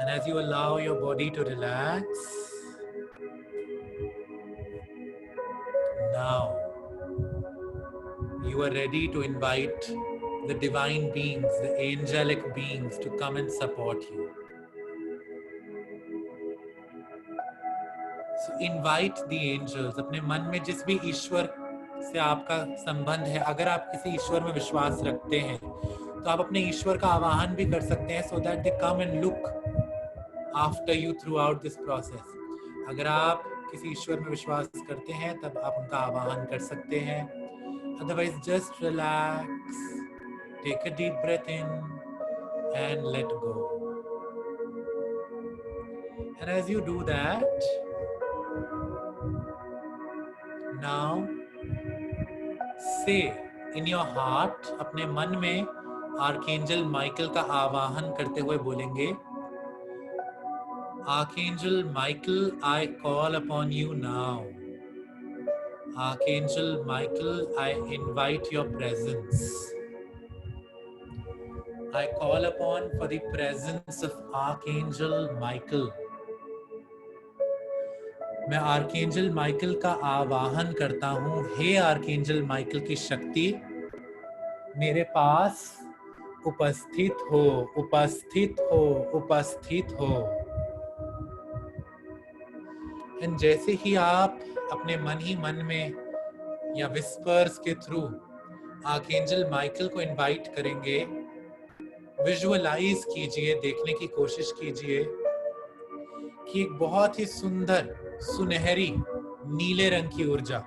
And as you allow your body to relax, now you are ready to invite the divine beings, the angelic beings to come and support you. So invite the angels. अपने मन में जिस भी ईश्वर से आपका संबंध है, अगर आप किसी ईश्वर में विश्वास रखते हैं तो आप अपने ईश्वर का आवाहन भी कर सकते हैं, so that they come and look after you throughout this process. अगर आप किसी ईश्वर में विश्वास करते हैं तब आप उनका आवाहन कर सकते हैं. Otherwise, just relax, take a deep breath in and let go. And as you do that, Now say in your heart, अपने मन में आर्कएंजल माइकल का आवाहन करते हुए बोलेंगे, Archangel Michael, I call upon you now. Archangel Michael, I invite your presence. I call upon for the presence of Archangel Michael. मैं archangel Michael का आवाहन करता हूँ, हे आर्कएंजल माइकल की शक्ति मेरे पास उपस्थित हो, उपस्थित हो, उपस्थित हो। एंड जैसे ही आप अपने मन ही मन में या विस्पर्स के थ्रू आर्कएंजल माइकल को इनवाइट करेंगे, विजुअलाइज कीजिए, देखने की कोशिश कीजिए कि एक बहुत ही सुंदर सुनहरी नीले रंग की ऊर्जा,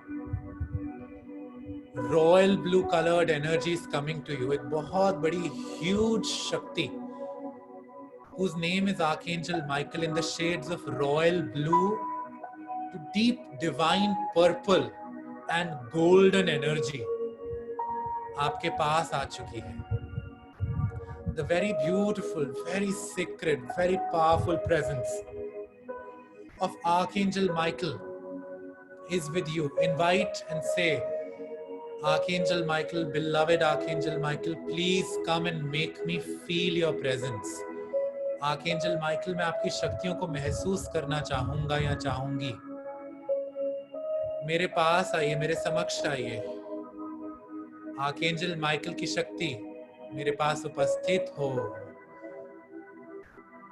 royal blue coloured energy is coming to you. एक बहुत बड़ी ह्यूज शक्ति whose name is Archangel Michael in the shades of royal blue to deep divine purple and golden energy आपके पास आ चुकी है। The very beautiful, very sacred, very powerful presence of Archangel Michael is with you. Invite and say, Archangel Michael, beloved Archangel Michael, please come and make me feel your presence. Archangel Michael, मैं आपकी शक्तियों को महसूस करना चाहूंगा या चाहूंगी। मेरे पास आइए, मेरे समक्ष आइए। Archangel Michael की शक्ति मेरे पास उपस्थित हो।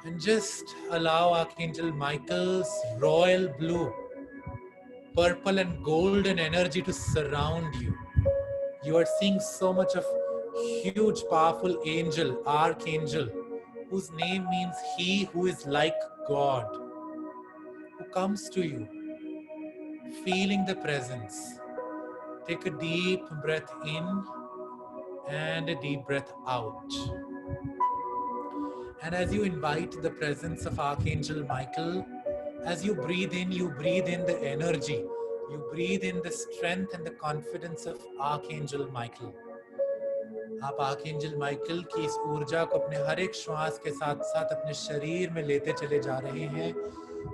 And just allow Archangel Michael's royal blue, purple and golden energy to surround you. You are seeing so much of huge, powerful angel, archangel, whose name means he who is like God, who comes to you, feeling the presence. Take a deep breath in and a deep breath out. And as you invite the presence of Archangel Michael, as you breathe in the energy, you breathe in the strength and the confidence of Archangel Michael. आप archangel Michael की इस ऊर्जा को अपने हर एक श्वास के साथ साथ अपने शरीर में लेते चले जा रहे हैं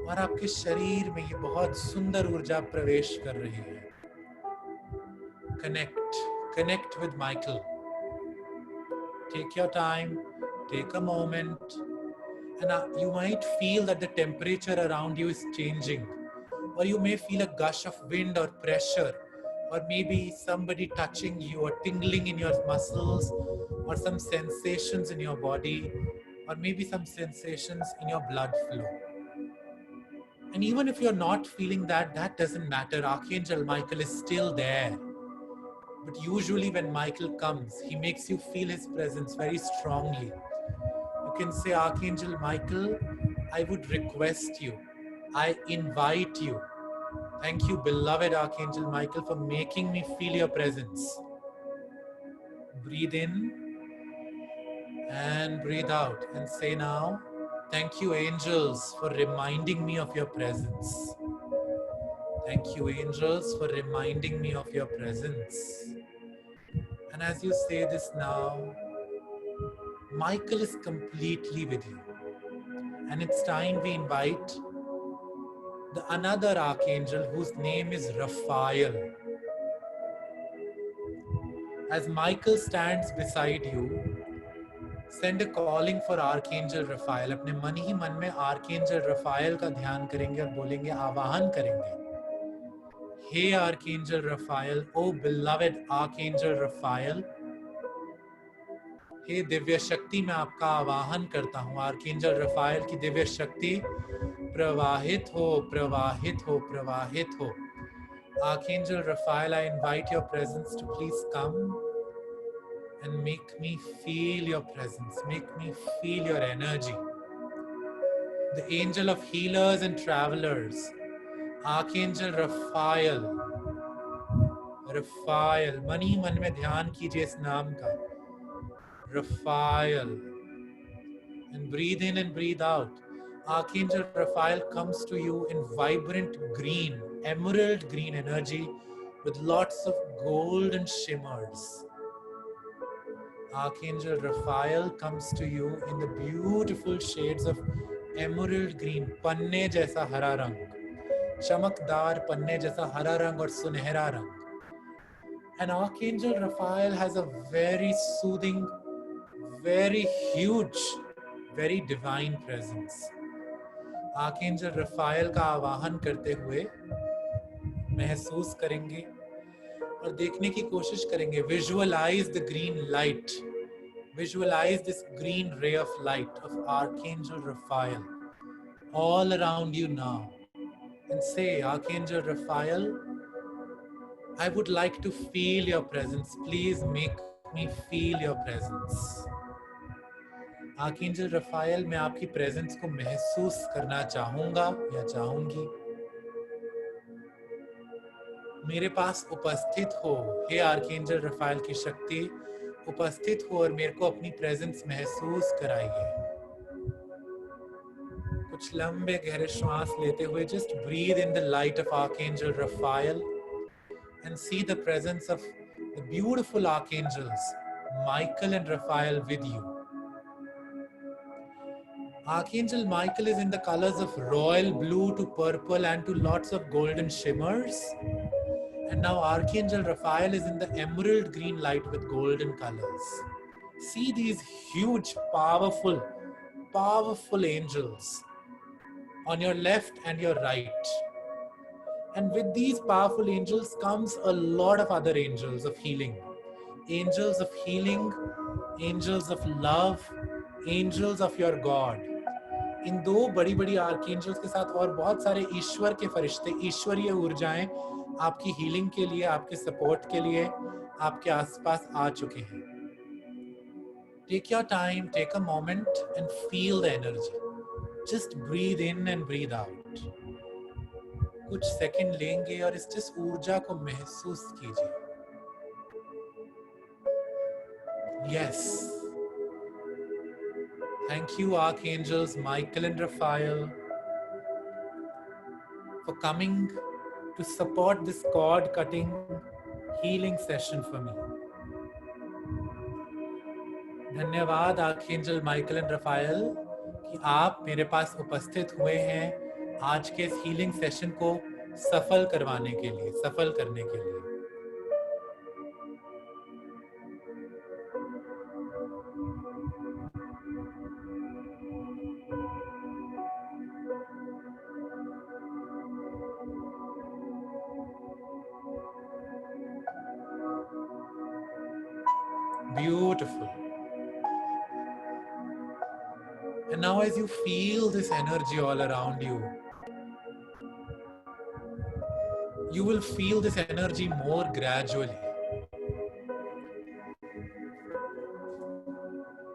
और आपके शरीर में ये बहुत सुंदर ऊर्जा प्रवेश कर रही है। Connect with Michael. Take your time, take a moment, and you might feel that the temperature around you is changing, or you may feel a gush of wind or pressure, or maybe somebody touching you or tingling in your muscles, or some sensations in your body, or maybe some sensations in your blood flow. And even if you're not feeling that, that doesn't matter. Archangel Michael is still there. But usually when Michael comes, he makes you feel his presence very strongly. You can say, Archangel Michael, I would request you. I invite you. Thank you, beloved Archangel Michael, for making me feel your presence. Breathe in and breathe out and say now, thank you, angels, for reminding me of your presence. Thank you, angels, for reminding me of your presence. And as you say this now, Michael is completely with you. And it's time we invite another archangel whose name is Raphael. As Michael stands beside you, send a calling for Archangel Raphael. अपने मन ही मन में Archangel Raphael का ध्यान करेंगे और बोलेंगे, आवाहन करेंगे, Hey Archangel Raphael, oh beloved Archangel Raphael, हे दिव्य शक्ति, मैं आपका आवाहन करता हूँ। आर्कएंजल रफाएल की दिव्य शक्ति प्रवाहित हो, प्रवाहित हो, प्रवाहित हो। Archangel Raphael, I invite your presence to please come and make me feel your presence, make me feel your energy. The angel of healers and travelers, Archangel Raphael, Raphael, मन ही मन में ध्यान कीजिए इस नाम का, Raphael, and breathe in and breathe out. Archangel Raphael comes to you in vibrant green, emerald green energy with lots of golden shimmers. Archangel Raphael comes to you in the beautiful shades of emerald green, पन्ने जैसा हरा रंग, चमकदार पन्ने जैसा हरा रंग और सुनहरा रंग. And Archangel Raphael has a very soothing, very huge, very divine presence. Archangel Raphael का आवाहन करते हुए महसूस करेंगे और देखने की कोशिश करेंगे. Visualize the green light. Visualize this green ray of light of Archangel Raphael all around you now. And say, Archangel Raphael, I would like to feel your presence. Please make me feel your presence. Archangel Raphael, मैं आपकी presence को महसूस करना चाहूँगा या चाहूँगी. मेरे पास उपस्थित हो. हे आर्कएंजल रफाएल की शक्ति, उपस्थित हो और मेरे को अपनी प्रेजेंस महसूस कराइए. कुछ लंबे गहरे श्वास लेते हुए just breathe in the light of Archangel Raphael and see the presence of the beautiful archangels Michael and Raphael with you. Archangel Michael is in the colors of royal blue to purple and to lots of golden shimmers. And now Archangel Raphael is in the emerald green light with golden colors. See these huge, powerful, powerful angels on your left and your right. And with these powerful angels comes a lot of other angels of healing. Angels of healing, angels of love, angels of your God. इन दो बड़ी बड़ी archangels के साथ और बहुत सारे ईश्वर के फरिश्ते, ईश्वरीय ऊर्जाएं आपकी हीलिंग के लिए, आपके सपोर्ट के लिए आपके आसपास आ चुके हैं. Take your time, take a moment and feel the energy. Just breathe in and breathe out. कुछ सेकंड लेंगे और इस ऊर्जा को महसूस कीजिए. Yes. Thank you, Archangels Michael and Raphael, for coming to support this cord cutting healing session for me. धन्यवाद archangel Michael and Rafale कि आप मेरे पास उपस्थित हुए हैं आज के इस हीलिंग सेशन को सफल करवाने के लिए, सफल करने के लिए. Beautiful. And now as you feel this energy all around you, you will feel this energy more gradually.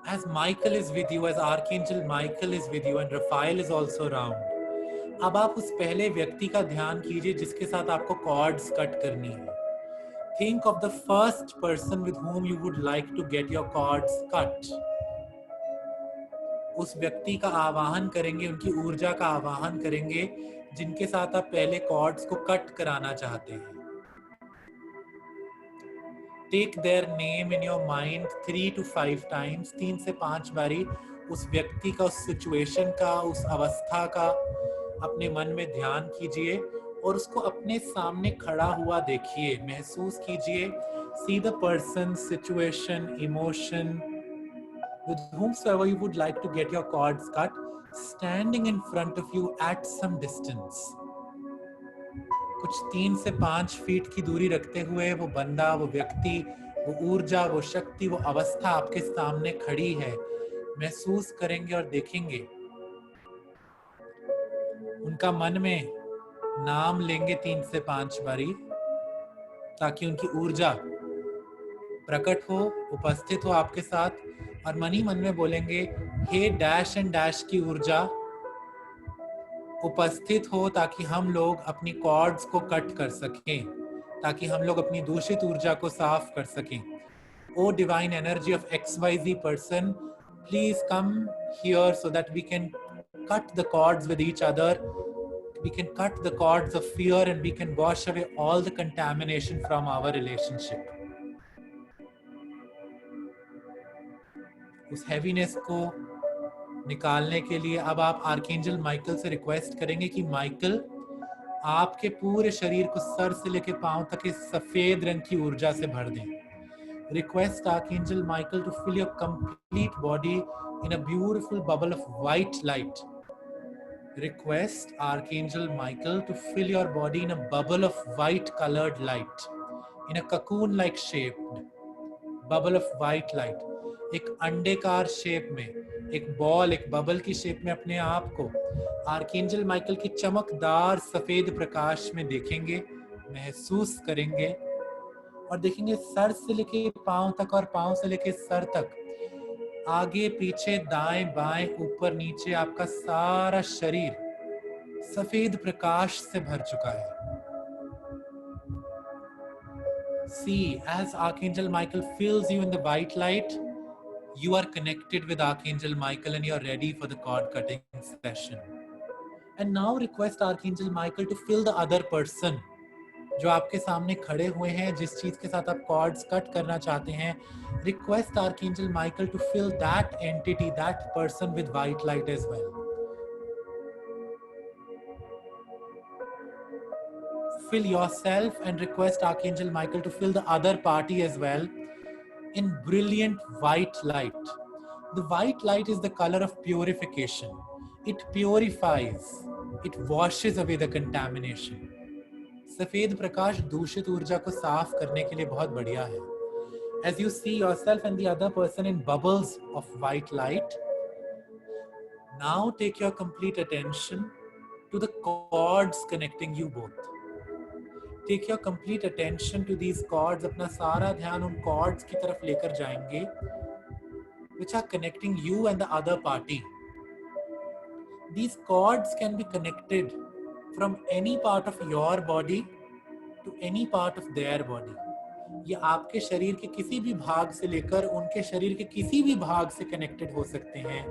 As Michael is with you, as Archangel Michael is with you and Raphael is also around, अब आप उस पहले व्यक्ति का ध्यान कीजिए जिसके साथ आपको कॉर्ड्स कट करनी है. Think of the first person with whom you would like to get your cords cut. उस व्यक्ति का आवाहन करेंगे, उनकी ऊर्जा का आवाहन करेंगे जिनके साथ आप पहले कॉर्ड्स को कट कराना चाहते हैं. Take their name in your mind 3 to 5 times. 3 से 5 बारी उस व्यक्ति का, उस सिचुएशन का, उस अवस्था का अपने मन में ध्यान कीजिए और उसको अपने सामने खड़ा हुआ देखिए, महसूस कीजिए. See the person, situation, emotion with whomsoever you would like to get your cords cut standing in front of you at some distance. कुछ 3 से 5 फीट की दूरी रखते हुए वो बंदा, वो व्यक्ति, वो ऊर्जा, वो शक्ति, वो अवस्था आपके सामने खड़ी है. महसूस करेंगे और देखेंगे. उनका मन में नाम लेंगे 3 से 5 बारी ताकि उनकी ऊर्जा प्रकट हो, उपस्थित हो आपके साथ, और मन ही मन में बोलेंगे, हे डैश एंड डैश की ऊर्जा उपस्थित हो ताकि हम लोग अपनी कॉर्ड्स को कट कर सकें, ताकि हम लोग अपनी दूषित ऊर्जा को साफ कर सकें. O divine energy of XYZ person, please come here so that we can cut the cords with each other. we can cut the cords of fear and we can wash away all the contamination from our relationship. उस heaviness को निकालने के लिए अब आप archangel Michael से request करेंगे कि माइकल आपके पूरे शरीर को सर से लेकर पांव तक इस सफेद रंग की ऊर्जा से भर दें. Request Archangel Michael to fill your complete body in a beautiful bubble of white light. Request Archangel Michael to fill your body in a bubble of white colored light, in a cocoon like shaped bubble of white light. एक अंडेकार shape में, एक ball, एक bubble की shape में अपने आप को archangel Michael की चमकदार सफेद प्रकाश में देखेंगे, महसूस करेंगे और देखेंगे सर से लेके पांव तक और पांव से लेके सर तक, आगे पीछे दाएं बाएं ऊपर नीचे आपका सारा शरीर सफेद प्रकाश से भर चुका है. See, as Archangel Michael fills you in the white light, you are connected with Archangel Michael and you're ready for the cord cutting session. And now request Archangel Michael to fill the other person. जो आपके सामने खड़े हुए हैं, जिस चीज के साथ आप कॉर्ड्स कट करना चाहते हैं, request Archangel Michael to fill that entity, that person with white light as well. Fill yourself and request Archangel Michael to fill the other party as well in brilliant white light. The white light is the color of purification. It purifies. It washes away the contamination. सफेद प्रकाश दूषित ऊर्जा को साफ करने के लिए बहुत बढ़िया है. As you see yourself and the other person in bubbles of white light, now take your complete attention to the cords connecting you both. Take your complete attention to these cords. अपना सारा ध्यान उन cords की तरफ लेकर जाएंगे, which are connecting you and the other party. These cords can be connected from any part of your body to any part of their body. ये आपके शरीर के किसी भी भाग से लेकर उनके शरीर के किसी भी भाग से connected हो सकते हैं.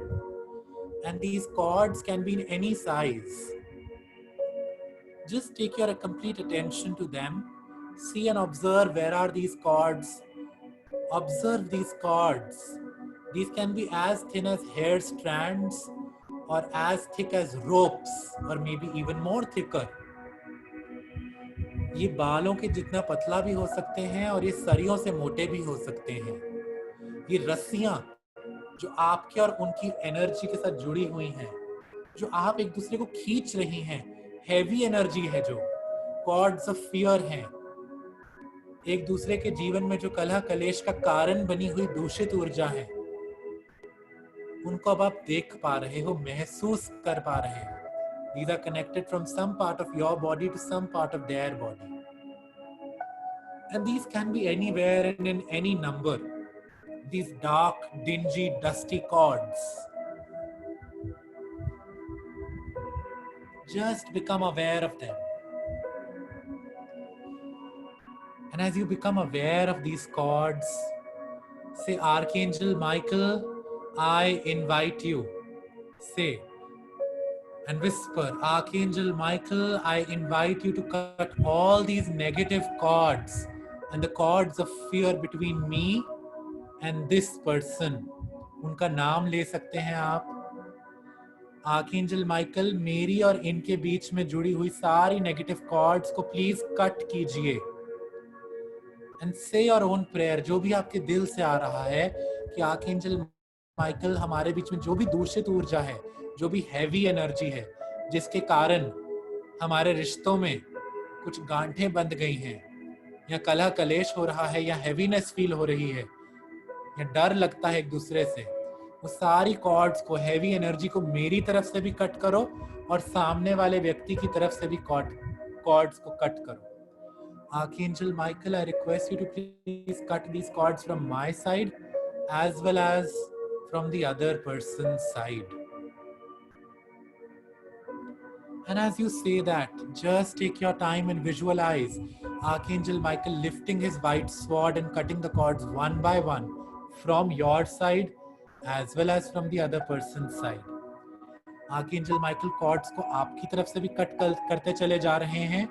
And these cords can be in any size. Just take your complete attention to them. See and observe where are these cords. Observe these cords. These can be as thin as hair strands or as thick as ropes or maybe even more thicker. ये बालों के जितना पतला भी हो सकते हैं और ये सरियों से मोटे भी हो सकते हैं. ये रस्सियां जो आपके और उनकी एनर्जी के साथ जुड़ी हुई हैं, जो आप एक दूसरे को खींच रही हैं, हैवी एनर्जी है, जो कॉर्ड्स ऑफ फियर हैं, एक दूसरे के जीवन में जो कलह कलेश का कारण बनी हुई दूषित ऊर्जा है, उनको अब आप देख पा रहे हो, महसूस कर पा रहे हो. These are connected from some part of your body to some part of their body. And these can be anywhere and in any number. These dark, dingy, dusty cords. Just become aware of them. And as you become aware of these cords, say, Archangel Michael, I invite you. Say, and whisper, Archangel Michael, I invite you to cut all these negative cords and the cords of fear between me and this person. उनका नाम ले सकते हैं आप. Archangel Michael, मेरी और इनके बीच में जुड़ी हुई सारी नेगेटिव कॉर्ड्स को प्लीज कट कीजिए. एंड से योर ओन प्रेयर, जो भी आपके दिल से आ रहा है कि आर्कएंजल माइकल, हमारे बीच में जो भी दूषित ऊर्जा है, जो भी हैवी एनर्जी है, जिसके कारण हमारे रिश्तों में कुछ गांठें बंध गई हैं, या कलह कलेश हो रहा है, या हैवीनेस फील हो रही है, या डर लगता है एक दूसरे से, वो सारी कॉर्ड्स को, हैवी एनर्जी को मेरी तरफ से भी कट करो और सामने वाले व्यक्ति की तरफ से भी कॉर्ड्स को कट करो. Archangel Michael, I request you to please cut these cords from my side as well as from the other person's side. And as you say that, just take your time and visualize Archangel Michael lifting his white sword and cutting the cords one by one from your side as well as from the other person's side. Archangel Michael cords को आपकी तरफ से भी cut करते चले जा रहे हैं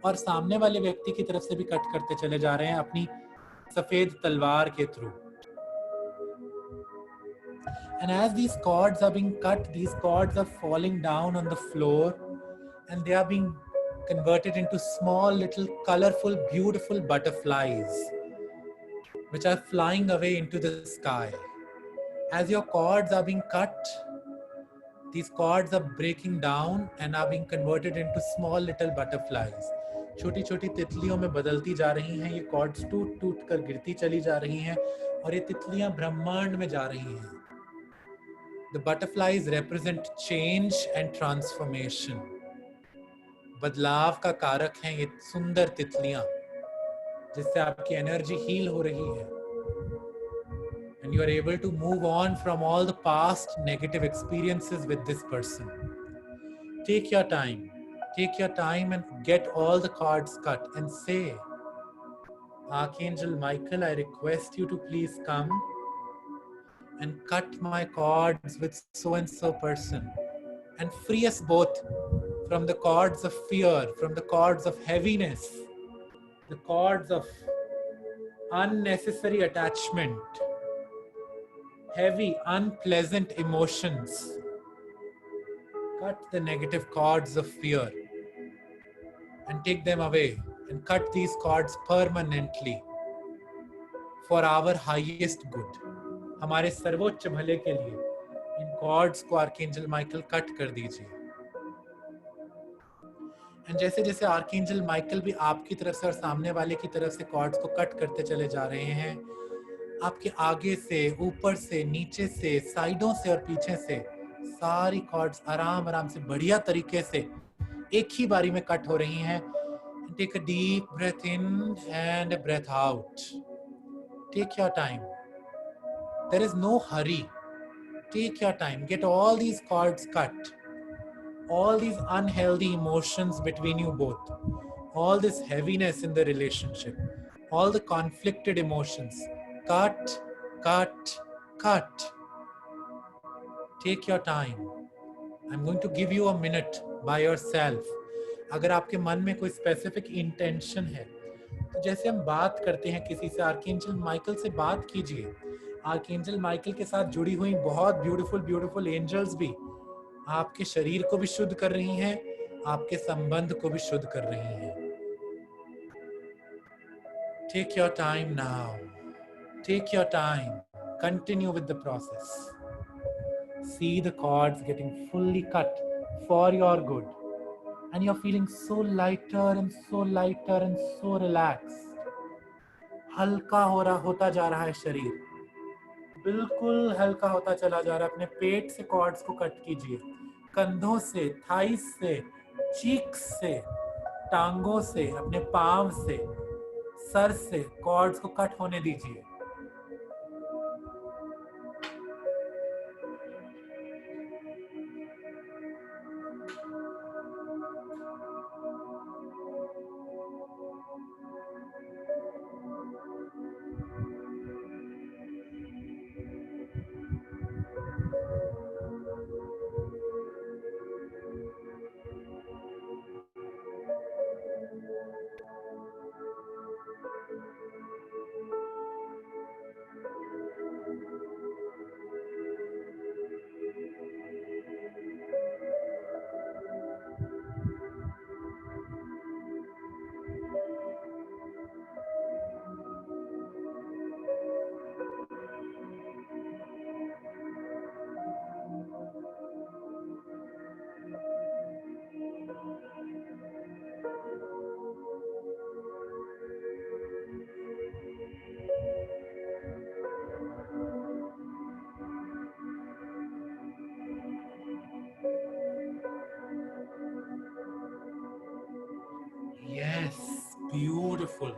और सामने वाले व्यक्ति की तरफ से भी कट करते चले जा रहे हैं अपनी सफेद तलवार के through. And as these cords are being cut, these cords are falling down on the floor and they are being converted into small, little, colorful, beautiful butterflies which are flying away into the sky. As your cords are being cut, these cords are breaking down and are being converted into small, little butterflies. छोटी छोटी तितलियों में बदलती जा रही हैं. ये chords टूट टूट कर गिरती चली जा रही हैं और ये तितलियां ब्रह्मांड में जा रही हैं. The butterflies represent change and transformation. बदलाव का कारक हैं ये सुंदर तितलियां जिससे आपकी एनर्जी हील हो रही है. And you are able to move on from all the past negative experiences with this person. Take your time. Take your time and get all the cards cut and say, Archangel Michael, I request you to please come and cut my cords with so and so person and free us both from the cords of fear, from the cords of heaviness, the cords of unnecessary attachment, heavy, unpleasant emotions. Cut the negative cords of fear and take them away and cut these cords permanently for our highest good. हमारे सर्वोच्च भले के लिए इन chords को archangel Michael cut कर दीजिए. And जैसे जैसे आर्कएंजल माइकल भी आपकी तरफ से और सामने वाले की तरफ से कॉर्ड्स को कट करते चले जा रहे हैं, आपके आगे से, ऊपर से, नीचे से, साइडों से और पीछे से सारी कॉर्ड्स आराम आराम से बढ़िया तरीके से एक ही बारी में कट हो रही हैं. Take a deep breath in and a breath out. Take your time. There is no hurry. Take your time. Get all these cords cut. All these unhealthy emotions between you both. All this heaviness in the relationship. All the conflicted emotions. Cut, cut, cut. Take your time. I'm going to give you a minute by yourself. अगर आपके मन में कोई specific intention है तो जैसे हम बात करते हैं किसी से, आर्कएंजल माइकल से बात कीजिए. आर्कएंजल माइकल के साथ जुड़ी हुई बहुत ब्यूटीफुल एंजल्स भी आपके शरीर को भी शुद्ध कर रही हैं, आपके संबंध को भी शुद्ध कर रही हैं. Take your time now. Take your time. Continue with the process. See the cords getting fully cut for your good. And you're feeling so lighter and so lighter and so relaxed. हल्का होता जा रहा है शरीर. बिल्कुल हल्का होता चला जा रहा है. अपने पेट से कॉर्ड्स को कट कीजिए. कंधों से, थाइस से, चीक्स से, टांगों से, अपने पांव से, सर से कॉर्ड्स को कट होने दीजिए. Yes, beautiful.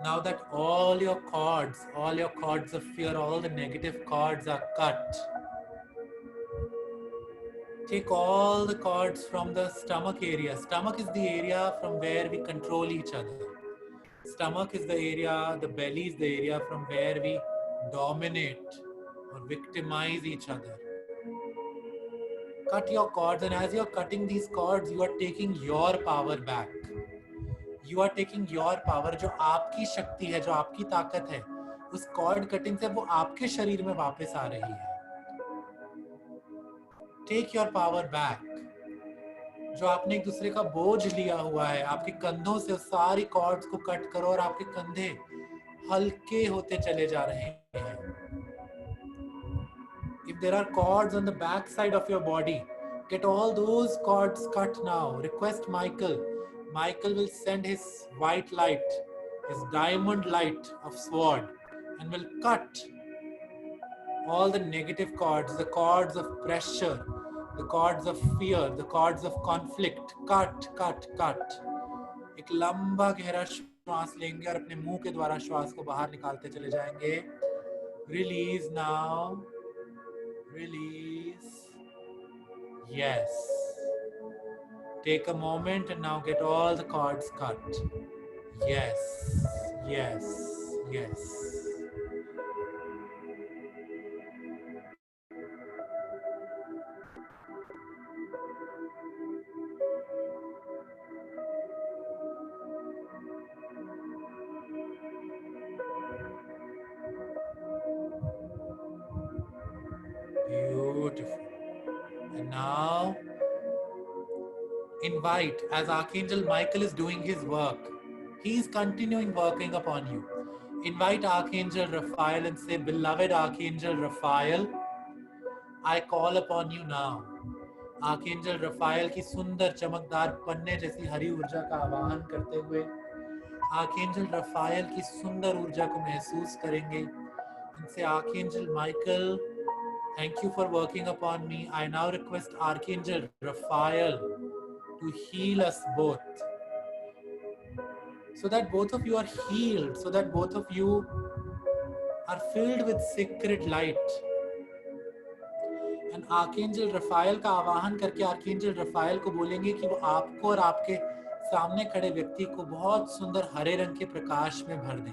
Now that all your cords of fear, all the negative cords are cut, take all the cords from the stomach area. Stomach is the area from where we control each other. Stomach is the area, the belly is the area from where we dominate or victimize each other. Cut your cords, and as you're cutting these cords, you are taking your power back. You are taking your power, जो आपकी शक्ति है, जो आपकी ताकत है, उस cord cutting से वो आपके शरीर में वापस आ रही है. Take your power back. जो आपने एक दूसरे का बोझ लिया हुआ है, आपके कंधों से उस सारी कॉर्ड्स को कट करो और आपके कंधे हल्के होते चले जा रहे हैं. If there are cords on the back side of your body, get all those cords cut now. Request Michael. Michael will send his white light, his diamond light of sword, and will cut all the negative cords, the cords of pressure, the cords of fear, the cords of conflict. Cut, cut, cut. एक लंबा गहरा श्वास लेंगे और अपने मुंह के द्वारा श्वास को बाहर निकालते चले जाएंगे. Release now. Release. Yes. Take a moment and now get all the cords cut. Yes. Yes. Yes. Beautiful. And now invite, as Archangel Michael is doing his work, he is continuing working upon you. Invite Archangel Raphael and say, beloved Archangel Raphael, I call upon you now. Archangel Raphael की सुंदर चमकदार पन्ने जैसी हरी ऊर्जा का आवाहन करते हुए Archangel Raphael की सुंदर ऊर्जा को महसूस करेंगे. And say, Archangel Michael, thank you for working upon me. I now request Archangel Raphael to heal us both, so that both of you are healed, so that both of you are filled with sacred light. And Archangel Raphael का आवाहन करके Archangel Raphael को बोलेंगे कि वो आपको और आपके सामने खड़े व्यक्ति को बहुत सुंदर हरे रंग के प्रकाश में भर दें.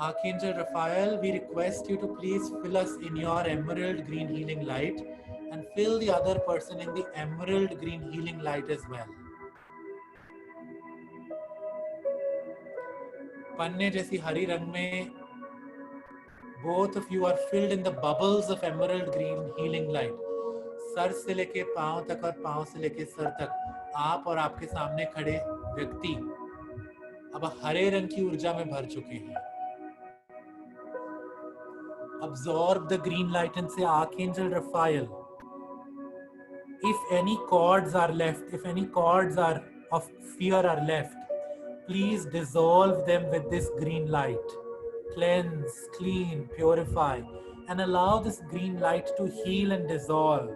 Archangel Raphael, we request you to please fill us in your emerald green healing light and fill the other person in the emerald green healing light as well. पन्ने जैसी हरी रंग में both of you are filled in the bubbles of emerald green healing light. Sir से लेके पांव तक और पांव से लेके सर तक आप और आपके सामने खड़े व्यक्ति अब हरे रंग की ऊर्जा में भर चुके हैं. Absorb the green light and say, Archangel Raphael, if any cords are left, if any cords are of fear are left, please dissolve them with this green light. Cleanse, clean, purify, and allow this green light to heal and dissolve.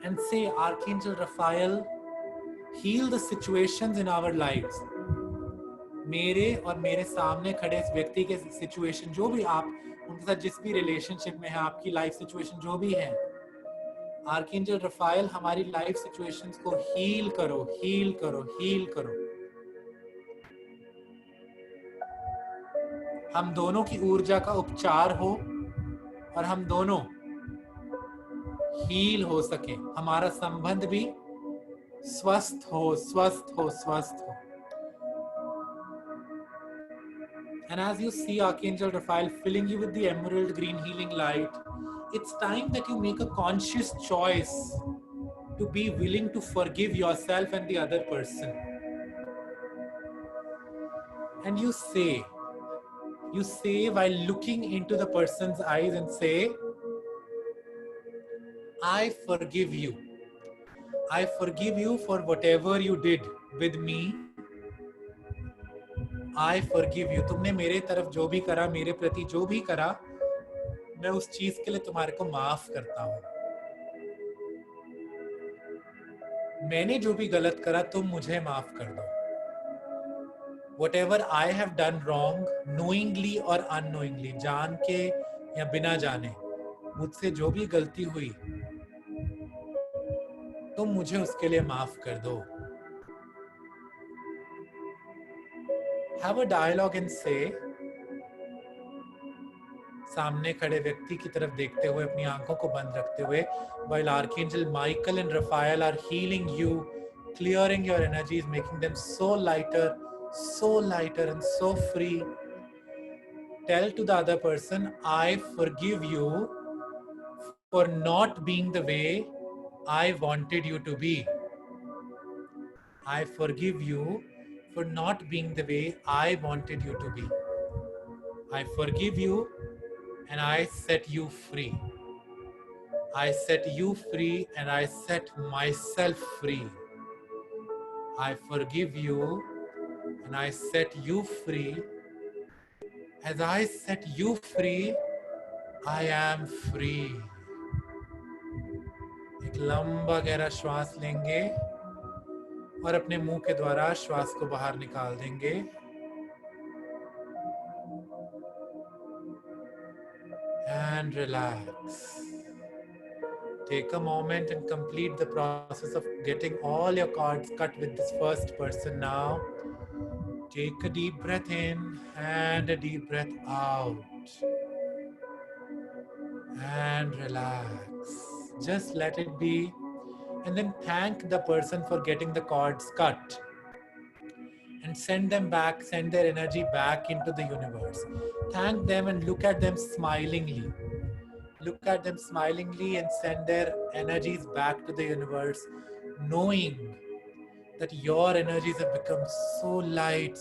And say, Archangel Raphael, heal the situations in our lives. मेरे और मेरे सामने खड़े इस व्यक्ति के situation, जो भी आप उनके साथ जिस भी रिलेशनशिप में है, आपकी लाइफ सिचुएशन जो भी है, आर्कएंजल रफाएल हमारी लाइफ सिचुएशंस को हील करो, हील करो, हील करो. हम दोनों की ऊर्जा का उपचार हो और हम दोनों हील हो सके, हमारा संबंध भी स्वस्थ हो, स्वस्थ हो, स्वस्थ हो. And as you see Archangel Raphael filling you with the emerald green healing light, it's time that you make a conscious choice to be willing to forgive yourself and the other person. And you say while looking into the person's eyes and say, I forgive you. I forgive you for whatever you did with me. I forgive you. तुमने मेरे तरफ जो भी करा, मेरे प्रति जो भी करा, मैं उस चीज के लिए तुम्हारे को माफ करता हूं. मैंने जो भी गलत करा तुम मुझे माफ कर दो. Whatever I have done wrong, knowingly or unknowingly, जान के या बिना जाने, मुझसे जो भी गलती हुई, तुम मुझे उसके लिए माफ कर दो. Have a dialogue and say, सामने खड़े व्यक्ति की तरफ देखते हुए, अपनी आंखों को बंद रखते हुए, while Archangel Michael and Raphael are healing you, clearing your energies, making them so lighter and so free. Tell to the other person, I forgive you for not being the way I wanted you to be. I forgive you for not being the way I wanted you to be. I forgive you and I set you free. I set you free and I set myself free. I forgive you and I set you free. As I set you free, I am free. एक लंबा गहरा श्वास लेंगे और अपने मुंह के द्वारा श्वास को बाहर निकाल देंगे. And relax. Take a moment and complete the process of getting all your cards cut with this first person now. Take a deep breath in and a deep breath out. And relax. Just let it be. And then thank the person for getting the cards cut. And send them back, send their energy back into the universe. Thank them and look at them smilingly. Look at them smilingly and send their energies back to the universe, knowing that your energies have become so light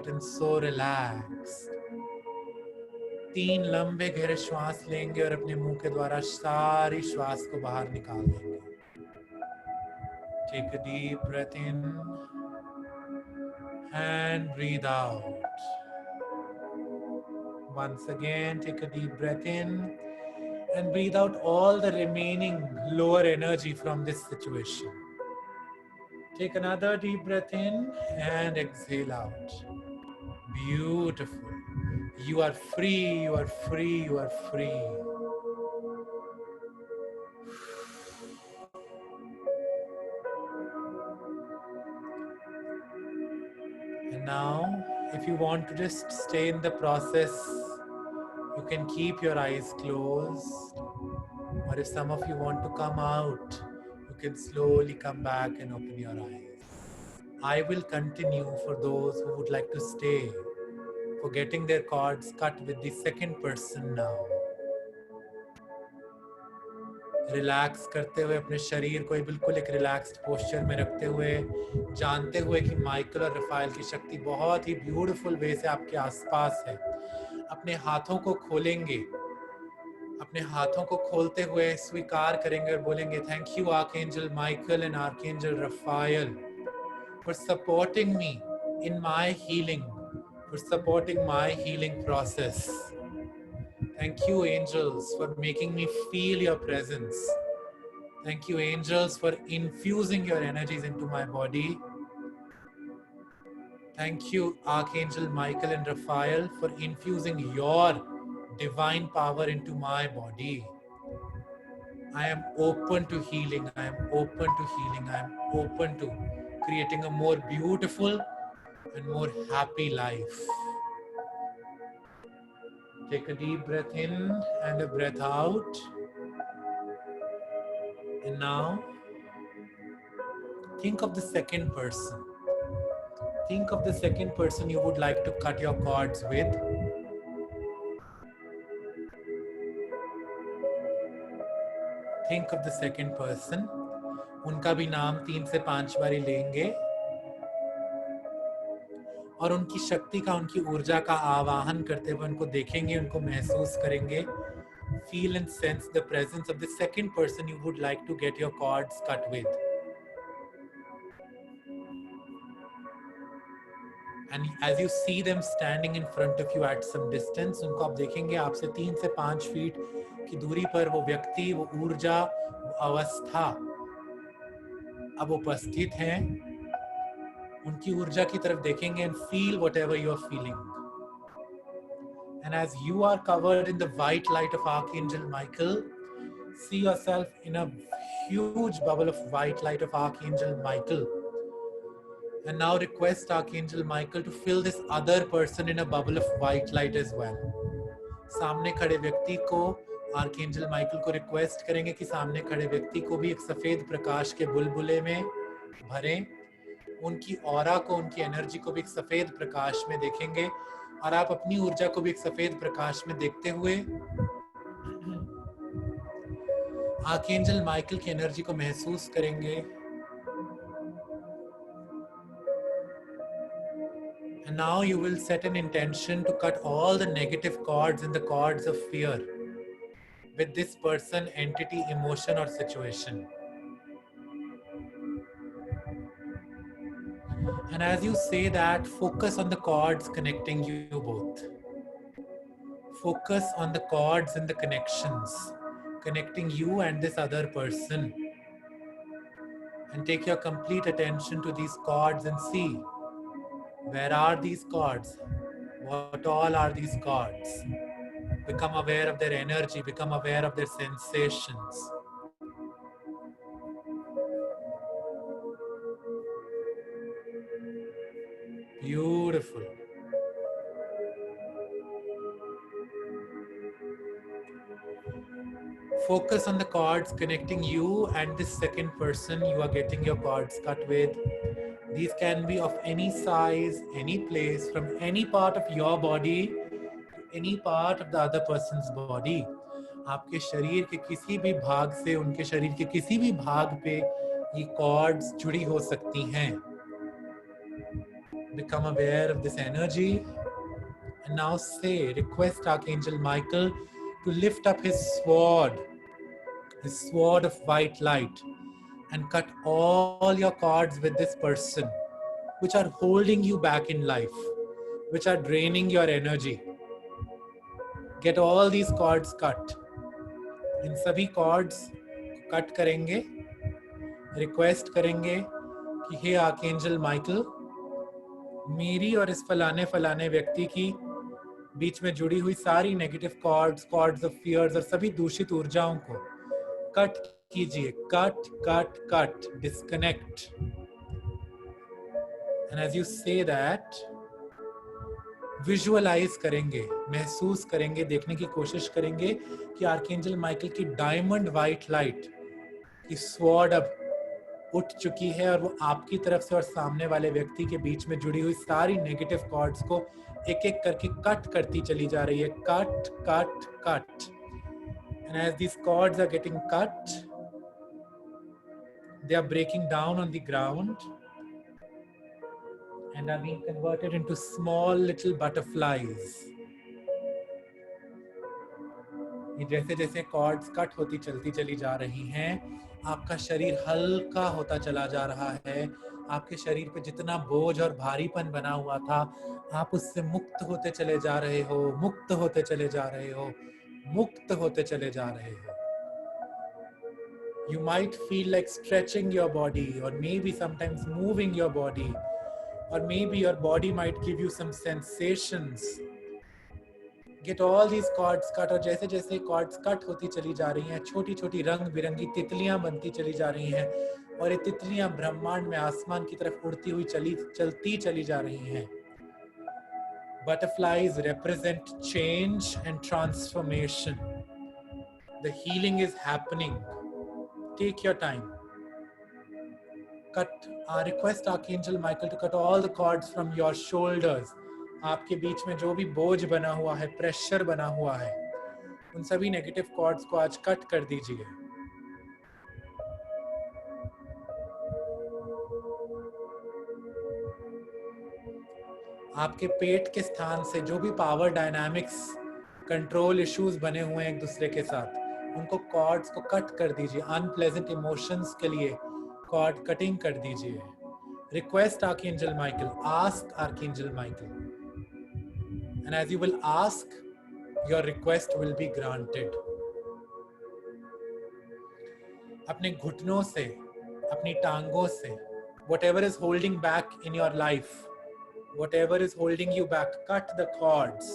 and so relaxed. 3 लंबे गहरे श्वास लेंगे और अपने मुंह के द्वारा सारी श्वास को बाहर निकाल देंगे. Take a deep breath in and breathe out. Once again, take a deep breath in and breathe out all the remaining lower energy from this situation. Take another deep breath in and exhale out. Beautiful. You are free, you are free, you are free. And now, if you want to just stay in the process, you can keep your eyes closed. Or if some of you want to come out, you can slowly come back and open your eyes. I will continue for those who would like to stay, for getting their cards cut with the second person now. Relax करते हुए अपने शरीर को बिल्कुल एक relaxed posture में रखते हुए, जानते हुए कि माइकल और रफाइल की शक्ति बहुत ही ब्यूटीफुल वे से आपके आसपास है. अपने हाथों को खोलेंगे, अपने हाथों को खोलते हुए स्वीकार करेंगे और बोलेंगे, thank you archangel Michael and archangel Rafale for supporting me in my healing, for supporting my healing process. Thank you, angels, for making me feel your presence. Thank you, angels, for infusing your energies into my body. Thank you, Archangel Michael and Raphael, for infusing your divine power into my body. I am open to healing. I am open to healing. I am open to creating a more beautiful and more happy life. Take a deep breath in and a breath out. And now, think of the second person. Think of the second person you would like to cut your cords with. Think of the second person. उनका भी नाम 3 से 5 बारी लेंगे और उनकी शक्ति का, उनकी ऊर्जा का आवाहन करते हुए उनको देखेंगे, उनको महसूस करेंगे. Feel and sense the presence of the second person you would like to get your cords cut with. And as you see them standing in front of you at some distance, उनको आप देखेंगे आपसे 3 से 5 feet की दूरी पर वो व्यक्ति, वो ऊर्जा, वो अवस्था अब उपस्थित हैं. उनकी ऊर्जा की तरफ देखेंगे and feel whatever you are feeling. And as you are covered in the white light of Archangel Michael, see yourself in a huge bubble of white light of Archangel Michael. And now request Archangel Michael to fill this other person in a bubble of white light as well. सामने खड़े व्यक्ति को archangel Michael को request करेंगे कि सामने खड़े व्यक्ति को भी एक सफेद प्रकाश के बुलबुले में भरें, उनकी ऑरा को, उनकी एनर्जी को भी एक सफेद प्रकाश में देखेंगे और आप अपनी ऊर्जा को भी एक सफेद प्रकाश में देखते हुए आर्कएंजल माइकल की एनर्जी को महसूस करेंगे. And now you will set an intention to cut all the negative cords and the cords of fear with this person, entity, emotion or situation. And as you say that, focus on the cords connecting you both. Focus on the cords and the connections connecting you and this other person. And take your complete attention to these cords and see, where are these cords? What all are these cords? Become aware of their energy, become aware of their sensations. Beautiful. Focus on the cords connecting you and this second person you are getting your cords cut with. These can be of any size, any place, from any part of your body to any part of the other person's body. आपके शरीर के किसी भी भाग से उनके शरीर के किसी भी भाग पे ये cords जुड़ी हो सकती हैं. Become aware of this energy and now say, request Archangel Michael to lift up his sword of white light, and cut all your cords with this person, which are holding you back in life, which are draining your energy. Get all these cords cut. इन सभी cords cut करेंगे, request करेंगे कि हे archangel Michael, मेरी और इस फलाने फलाने व्यक्ति की बीच में जुड़ी हुई सारी नेगेटिव कॉर्ड्स ऑफ फियर्स और सभी दूषित ऊर्जाओं को कट कीजिए. Cut cut cut, disconnect. And as you say that, visualise करेंगे, महसूस करेंगे, देखने की कोशिश करेंगे कि आर्कएंजल माइकल की डायमंड व्हाइट लाइट की स्वॉर्ड अब उठ चुकी है और वो आपकी तरफ से और सामने वाले व्यक्ति के बीच में जुड़ी हुई सारी नेगेटिव कॉर्ड्स को एक एक करके कट करती चली जा रही है. Cut cut cut. And as these cords are getting cut, they are breaking down on the ground and are being converted into small little butterflies. ये जैसे जैसे कॉर्ड्स कट होती चलती चली जा रही हैं, आपका शरीर हल्का होता चला जा रहा है. आपके शरीर पे जितना बोझ और भारीपन बना हुआ था, आप उससे मुक्त होते चले जा रहे हो, मुक्त होते चले जा रहे हो, मुक्त होते चले जा रहे हो. You might feel like stretching your body or maybe sometimes moving your body, or maybe your body might give you some sensations. Get all these cords cut. और जैसे जैसे cords cut होती चली जा रही हैं, छोटी छोटी रंग बिरंगी तितलियां बनती चली जा रही हैं और ये तितलियां ब्रह्मांड में आसमान की तरफ उड़ती हुई चलती चली जा रही हैं. Butterflies represent change and transformation. The healing is happening. Take your time. Cut. Request Archangel Michael to cut all the cords from your shoulders. आपके बीच में जो भी बोझ बना हुआ है, प्रेशर बना हुआ है, उन सभी नेगेटिव कॉर्ड्स को आज कट कर दीजिए. आपके पेट के स्थान से जो भी पावर डायनामिक्स, कंट्रोल इश्यूज बने हुए हैं एक दूसरे के साथ, उनको कॉर्ड्स को कट कर दीजिए. अनप्लेजेंट इमोशंस के लिए कॉर्ड कटिंग कर दीजिए. Request archangel Michael, ask archangel Michael, and as you will ask, your request will be granted. अपने घुटनों से, अपनी टांगों से, whatever is holding back in your life, whatever is holding you back, cut the cords.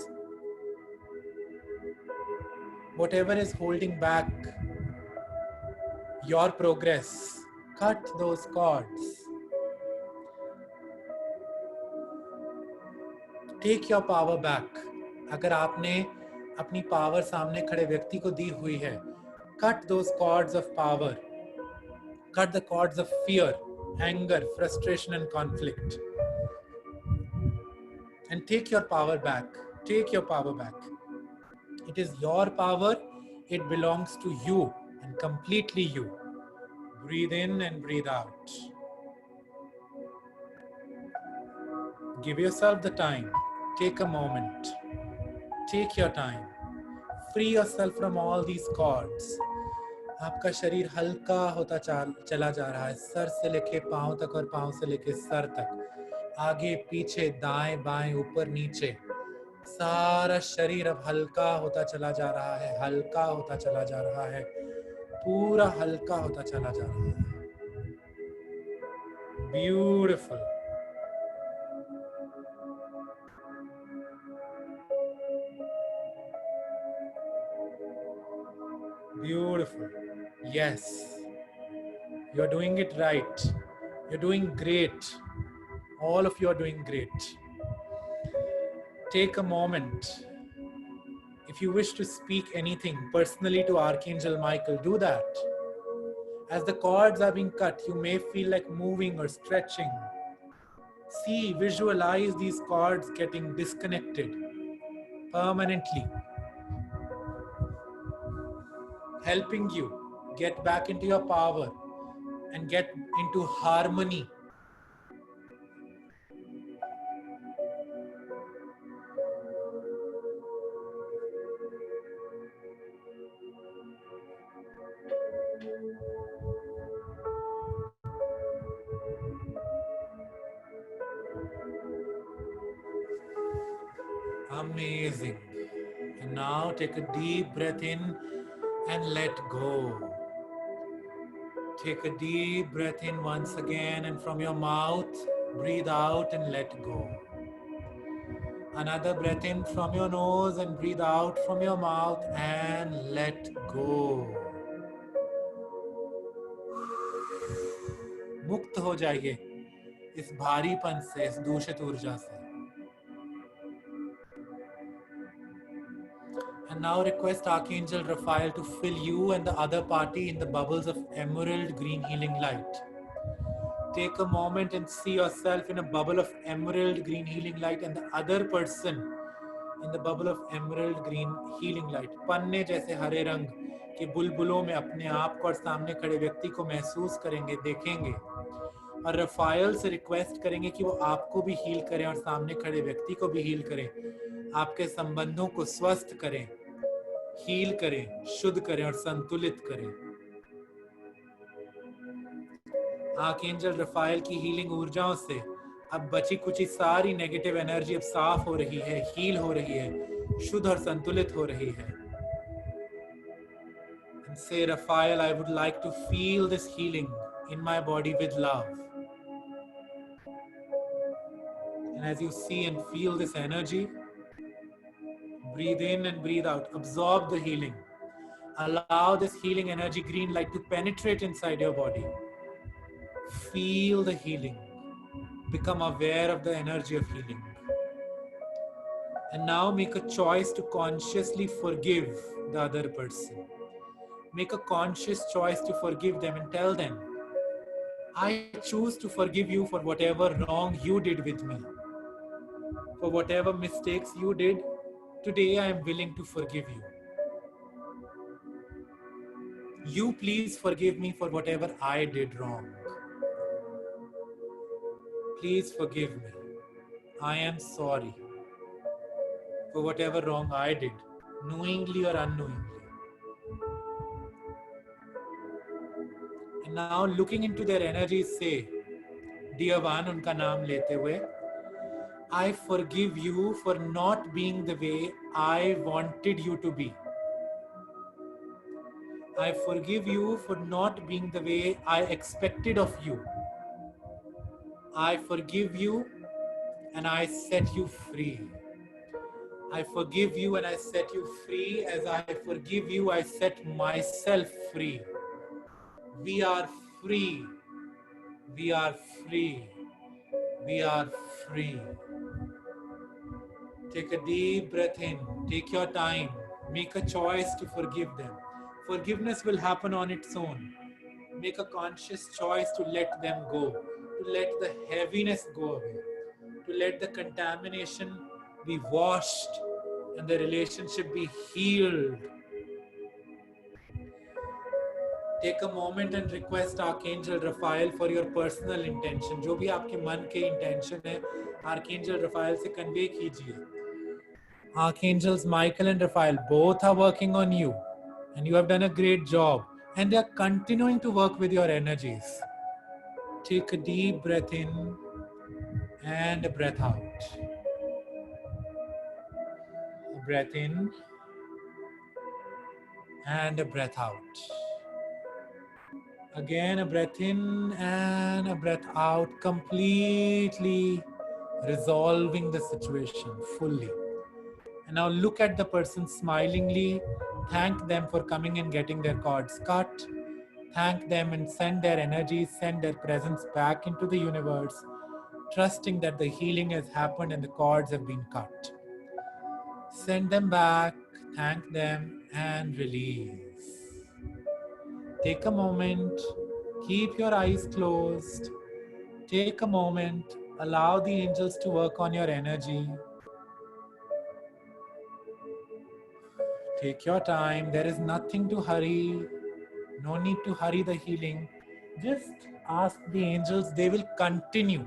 Whatever is holding back your progress, cut those cords. Take your power back. अगर आपने अपनी power सामने खड़े व्यक्ति को दी हुई है, cut those cords of power, cut the cords of fear, anger, frustration and conflict, and take your power back. Take your power back. It is your power, it belongs to you and completely you. Breathe in and breathe out. Give yourself the time. Take a moment. Take your time. Free yourself from all these cords. आपका शरीर हल्का होता चला जा रहा है, sir से लेके पांव तक और पांव से लेके सर तक, आगे पीछे दाएं बाएं ऊपर नीचे, सारा शरीर अब हल्का होता चला जा रहा है, हल्का होता चला जा रहा है, पूरा हल्का होता चला जा रहा है. Beautiful. Beautiful. Yes. You're doing it right. You're doing great. All of you are doing great. Take a moment. If you wish to speak anything personally to Archangel Michael, do that. As the cords are being cut, you may feel like moving or stretching. See, visualize these cords getting disconnected permanently, helping you get back into your power and get into harmony. Amazing. And now take a deep breath in and let go. Take a deep breath in once again, and from your mouth, breathe out and let go. Another breath in from your nose and breathe out from your mouth and let go. मुक्त हो जाइए इस भारीपन से, इस दूषित ऊर्जा से. And now request Archangel Raphael to fill you and the other party in the bubbles of emerald green healing light. Take a moment and see yourself in a bubble of emerald green healing light and the other person in the bubble of emerald green healing light. पन्ने जैसे हरे रंग के बुलबुलों में अपने आप को और सामने खड़े व्यक्ति को महसूस करेंगे, देखेंगे, और रफायल से रिक्वेस्ट करेंगे कि वो आपको भी हील करें और सामने खड़े व्यक्ति को भी हील करें, आपके संबंधों को स्वस्थ करें, हील करें, शुद्ध करें और संतुलित करें. आर्कएंजल रफायल की हीलिंग ऊर्जाओं से अब बची कुची सारी नेगेटिव एनर्जी अब साफ हो रही है, हील हो रही है, शुद्ध और संतुलित हो रही है. And say, Raphael, I would like to feel this healing in my body with love. And as you see and feel this energy, breathe in and breathe out. Absorb the healing. Allow this healing energy, green light, to penetrate inside your body. Feel the healing. Become aware of the energy of healing. And now make a choice to consciously forgive the other person. Make a conscious choice to forgive them and tell them, I choose to forgive you for whatever wrong you did with me. For whatever mistakes you did, today I am willing to forgive you. You please forgive me for whatever I did wrong. Please forgive me. I am sorry for whatever wrong I did, knowingly or unknowingly. And now looking into their energies, say, Dear one, unka naam lete hue, I forgive you for not being the way I wanted you to be. I forgive you for not being the way I expected of you. I forgive you and I set you free. I forgive you and I set you free. As I forgive you, I set myself free. We are free. We are free. We are free. Take a deep breath in. Take your time. Make a choice to forgive them. Forgiveness will happen on its own. Make a conscious choice to let them go, to let the heaviness go away, to let the contamination be washed and the relationship be healed. Take a moment and request Archangel Raphael for your personal intention. जो भी आपके मन के intention है, Archangel Raphael से convey कीजिए. Archangels Michael and Raphael both are working on you, and you have done a great job, and they are continuing to work with your energies. Take a deep breath in and a breath out. A breath in and a breath out. Again, a breath in and a breath out, completely resolving the situation fully. And now look at the person smilingly. Thank them for coming and getting their cords cut. Thank them and send their energy, send their presence back into the universe, trusting that the healing has happened and the cords have been cut. Send them back, thank them, and release. Take a moment, keep your eyes closed. Take a moment, allow the angels to work on your energy. Take your time, there is nothing to hurry. No need to hurry the healing. Just ask the angels, they will continue.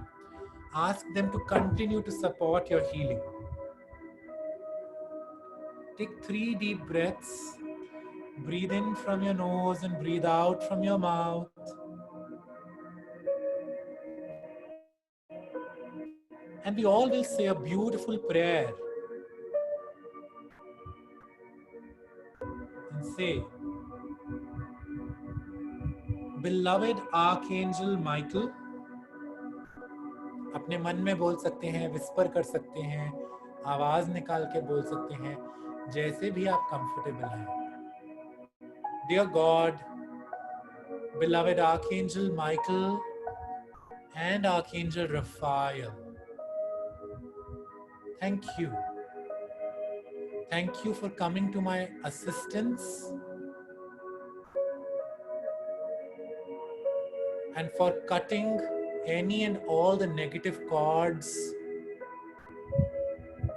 Ask them to continue to support your healing. Take 3 deep breaths. Breathe in from your nose and breathe out from your mouth. And we all will say a beautiful prayer. And say, Beloved Archangel Michael, अपने मन में बोल सकते हैं, whisper कर सकते हैं, आवाज निकाल के बोल सकते हैं, जैसे भी आप कंफर्टेबल हैं. Dear God, beloved Archangel Michael and Archangel Raphael, thank you. Thank you for coming to my assistance and for cutting any and all the negative cords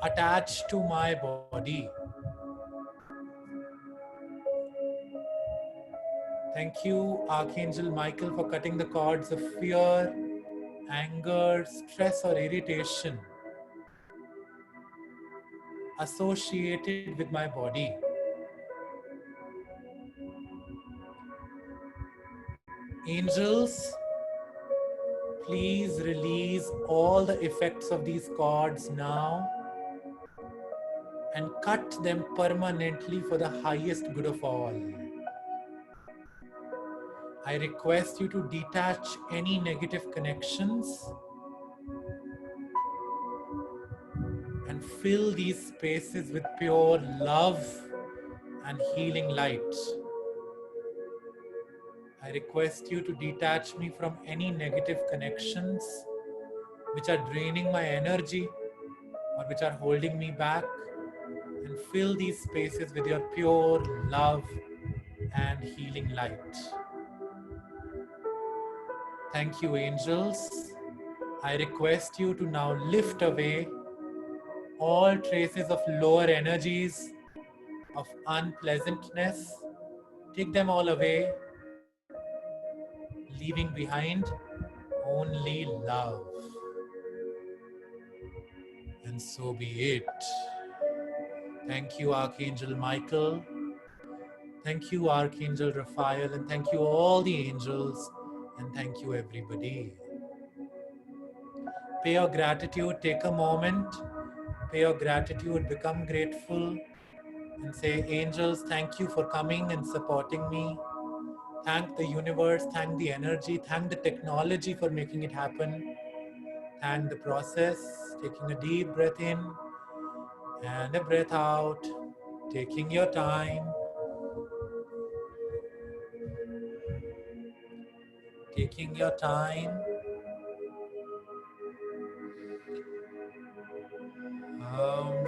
attached to my body. Thank you, Archangel Michael, for cutting the cords of fear, anger, stress, or irritation associated with my body. Angels, please release all the effects of these cords now and cut them permanently for the highest good of all. I request you to detach any negative connections and fill these spaces with pure love and healing light. I request you to detach me from any negative connections which are draining my energy or which are holding me back, and fill these spaces with your pure love and healing light. Thank you, angels. I request you to now lift away all traces of lower energies, of unpleasantness. Take them all away, leaving behind only love. And so be it. Thank you, Archangel Michael. Thank you, Archangel Raphael, and thank you all the angels, and thank you everybody. Pay your gratitude, take a moment, pay your gratitude, become grateful, and say, angels, thank you for coming and supporting me. Thank the universe, thank the energy, thank the technology for making it happen. Thank the process, taking a deep breath in and a breath out, taking your time. Taking your time. Om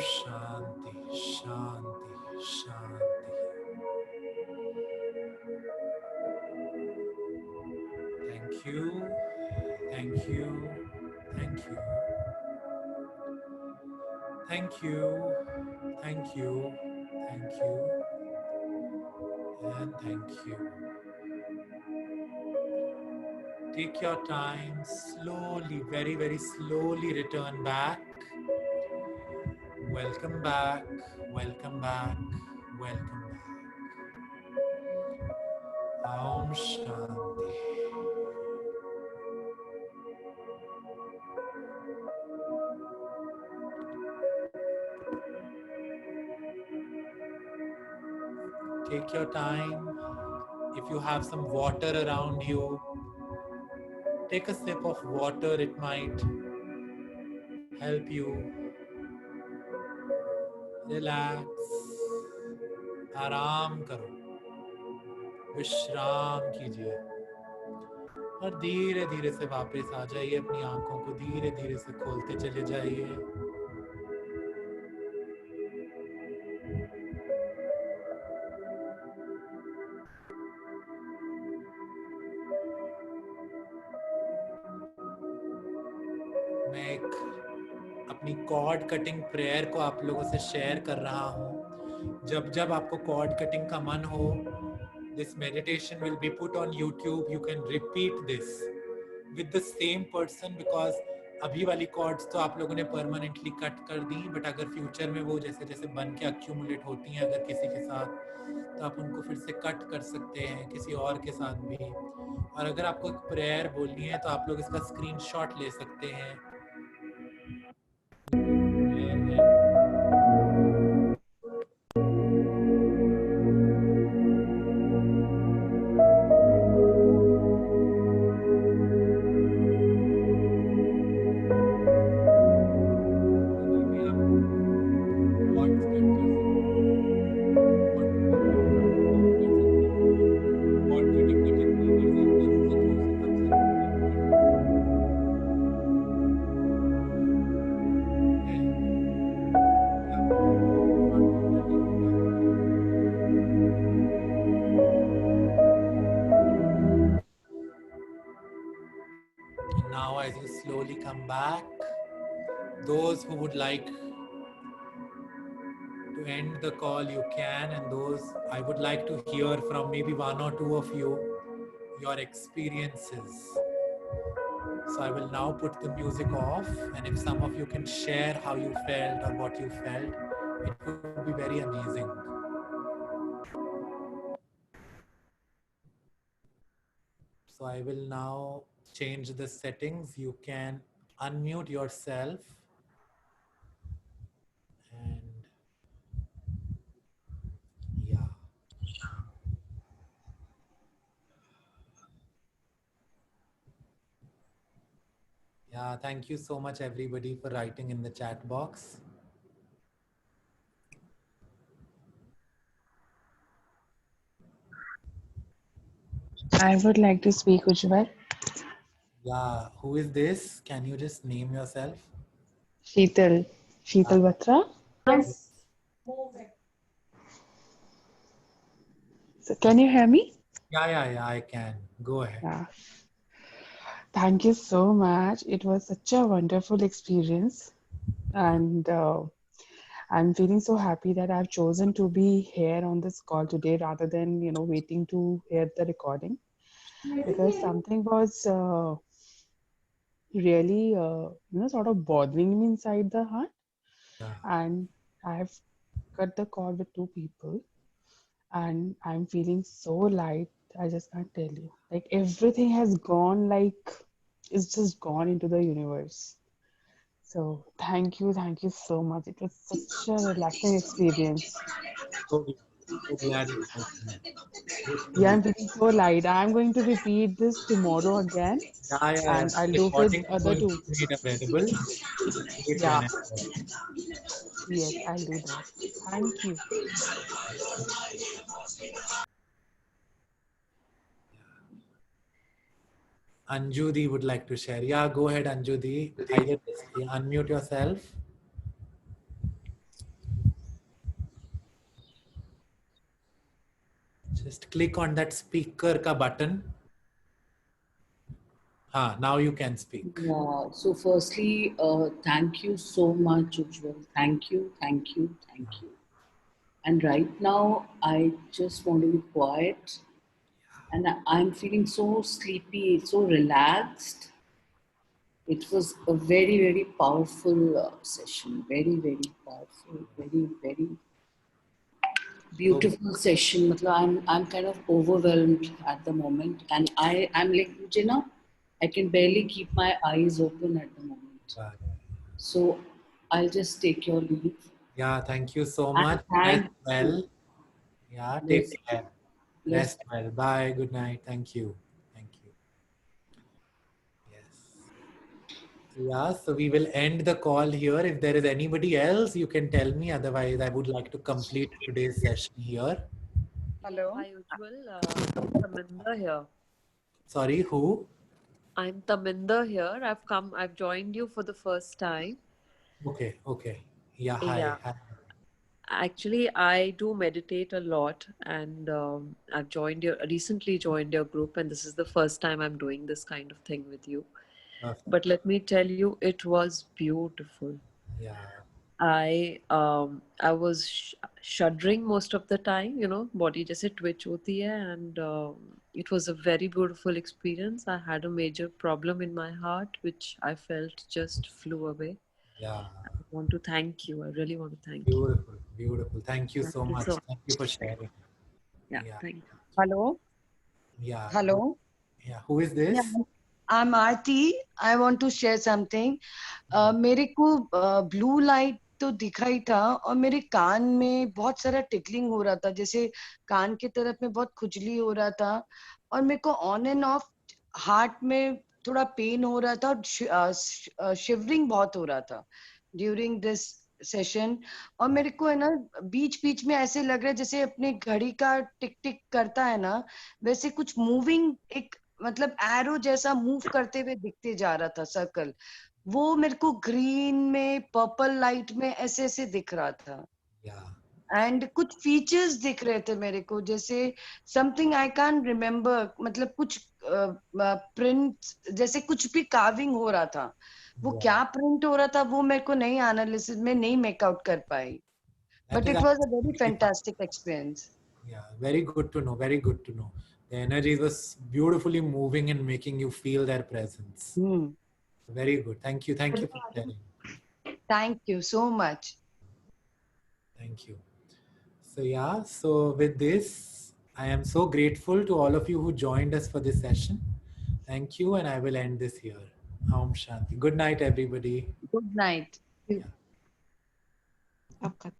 Thank you. Thank you. Thank you. Thank you. Thank you. And thank you. Take your time, slowly, very, very slowly return back. Welcome back, welcome back, welcome back. Om Shanti. Take your time. If you have some water around you, take a sip of water. It might help you relax. आराम करो, विश्राम कीजिए और धीरे धीरे से वापस आ जाइए। अपनी आंखों को धीरे धीरे से खोलते चले जाइए। मैं एक अपनी कॉर्ड कटिंग प्रेयर को आप लोगों से शेयर कर रहा हूँ। जब जब आपको कॉर्ड कटिंग का मन हो, this meditation will be put on YouTube. You can repeat this with the same person because अभी वाली कॉर्ड्स तो आप लोगों ने परमानेंटली कट कर दी, बट अगर फ्यूचर में वो जैसे जैसे बन के अक्यूमुलेट होती हैं अगर किसी के साथ, तो आप उनको फिर से कट कर सकते हैं किसी और के साथ भी। और अगर आपको एक प्रेयर बोलनी है तो आप लोग इसका स्क्रीनशॉट ले सकते हैं। Now as you slowly come back, those who would like to end the call, you can, and those I would like to hear from maybe one or two of you, your experiences. So I will now put the music off, and if some of you can share how you felt or what you felt, it would be very amazing. So I will now change the settings. You can unmute yourself and yeah. Yeah, thank you so much everybody for writing in the chat box. I would like to speak, Ujjwal. Yeah, who is this? Can you just name yourself? Sheetal Batra. Yes. So can you hear me? Yeah, I can. Go ahead. Yeah. Thank you so much. It was such a wonderful experience. And I'm feeling so happy that I've chosen to be here on this call today rather than, waiting to hear the recording. Because something was really, sort of bothering me inside the heart. Yeah. And I've cut the call with two people. And I'm feeling so light. I just can't tell you. Like everything has gone, like it's just gone into the universe. So thank you so much. It was such a relaxing experience. So glad it happened. Yeah, I'm feeling so light. I'm going to repeat this tomorrow again, Yeah. and I'll do with Recording is other going to two. be made available. Wait Yeah, whenever. yes, I'll do that. Thank you. Anjudi would like to share. Yeah, go ahead, Anjudi. Either unmute yourself. Just click on that speaker ka button. Now you can speak. Yeah. So firstly, thank you so much, Ujjwal. Thank you, thank you, thank you. And right now, I just want to be quiet, and I'm feeling so sleepy, so relaxed. It was a very, very powerful session. Very, very powerful. Very, very beautiful session. मतलब I'm kind of overwhelmed at the moment, and I'm like, you know, I can barely keep my eyes open at the moment. So I'll just take your leave. Yeah, thank you so And much. Rest thank well. you. Yeah, take Bless you. care. Bless Rest well. Bye. Good night. Thank you. Thank you. Yes. Yeah, so we will end the call here. If there is anybody else, you can tell me. Otherwise, I would like to complete today's session here. Hello. Hi, Ujjwal. I'm Taminder here. Sorry, who? I'm Taminder here. I've joined you for the first time. Okay, okay. Yeah, Yeah. hi. Hi. Actually, I do meditate a lot, and recently joined your group, and this is the first time I'm doing this kind of thing with you. Perfect. But let me tell you, it was beautiful. Yeah, I was shuddering most of the time, body just twitch hoti hai, and it was a very beautiful experience. I had a major problem in my heart, which I felt just flew away. yeah. I want to thank you. I really want to thank you. Beautiful, beautiful. Thank you Thank so you much. so Thank you for much. sharing. Yeah, Yeah, thank you. Hello. yeah. Hello. Yeah. Who is Yeah, this? I'm Aarti. I want to share something. मेरे को blue light तो दिखाई था और मेरे कान में बहुत सारा टिकलिंग हो रहा था, जैसे कान की तरफ में बहुत खुजली हो रहा था और मेरे को ऑन एंड ऑफ हार्ट में थोड़ा पेन हो रहा था और शिवरिंग बहुत हो रहा था ड्यूरिंग दिस सेशन। और मेरे को है ना बीच बीच में ऐसे लग रहा है जैसे अपने घड़ी का टिक टिक करता है ना, वैसे कुछ मूविंग एक मतलब एरो जैसा मूव करते हुए दिखते जा रहा था सर्कल। वो मेरे को ग्रीन में पर्पल लाइट में ऐसे ऐसे दिख रहा था Yeah. एंड कुछ फीचर्स दिख रहे थे मेरे को, जैसे समथिंग आई कैन रिमेम्बर, मतलब कुछ प्रिंट जैसे कुछ भी कार्विंग हो रहा था। वो Yeah. क्या प्रिंट हो रहा था वो मेरे को नहीं एनालिसिस में नहीं मेक आउट कर पाई, That but is it was a very absolutely fine. Fantastic experience. Yeah, very good to know. Very good to know. The energy was beautifully moving and making you feel their presence. Very good. Thank you. Thank you for sharing. Thank you so much. Thank you. So yeah, so with this, I am so grateful to all of you who joined us for this session. Thank you, and I will end this here. Om Shanti. Good night, everybody. Good night. Yeah. आपका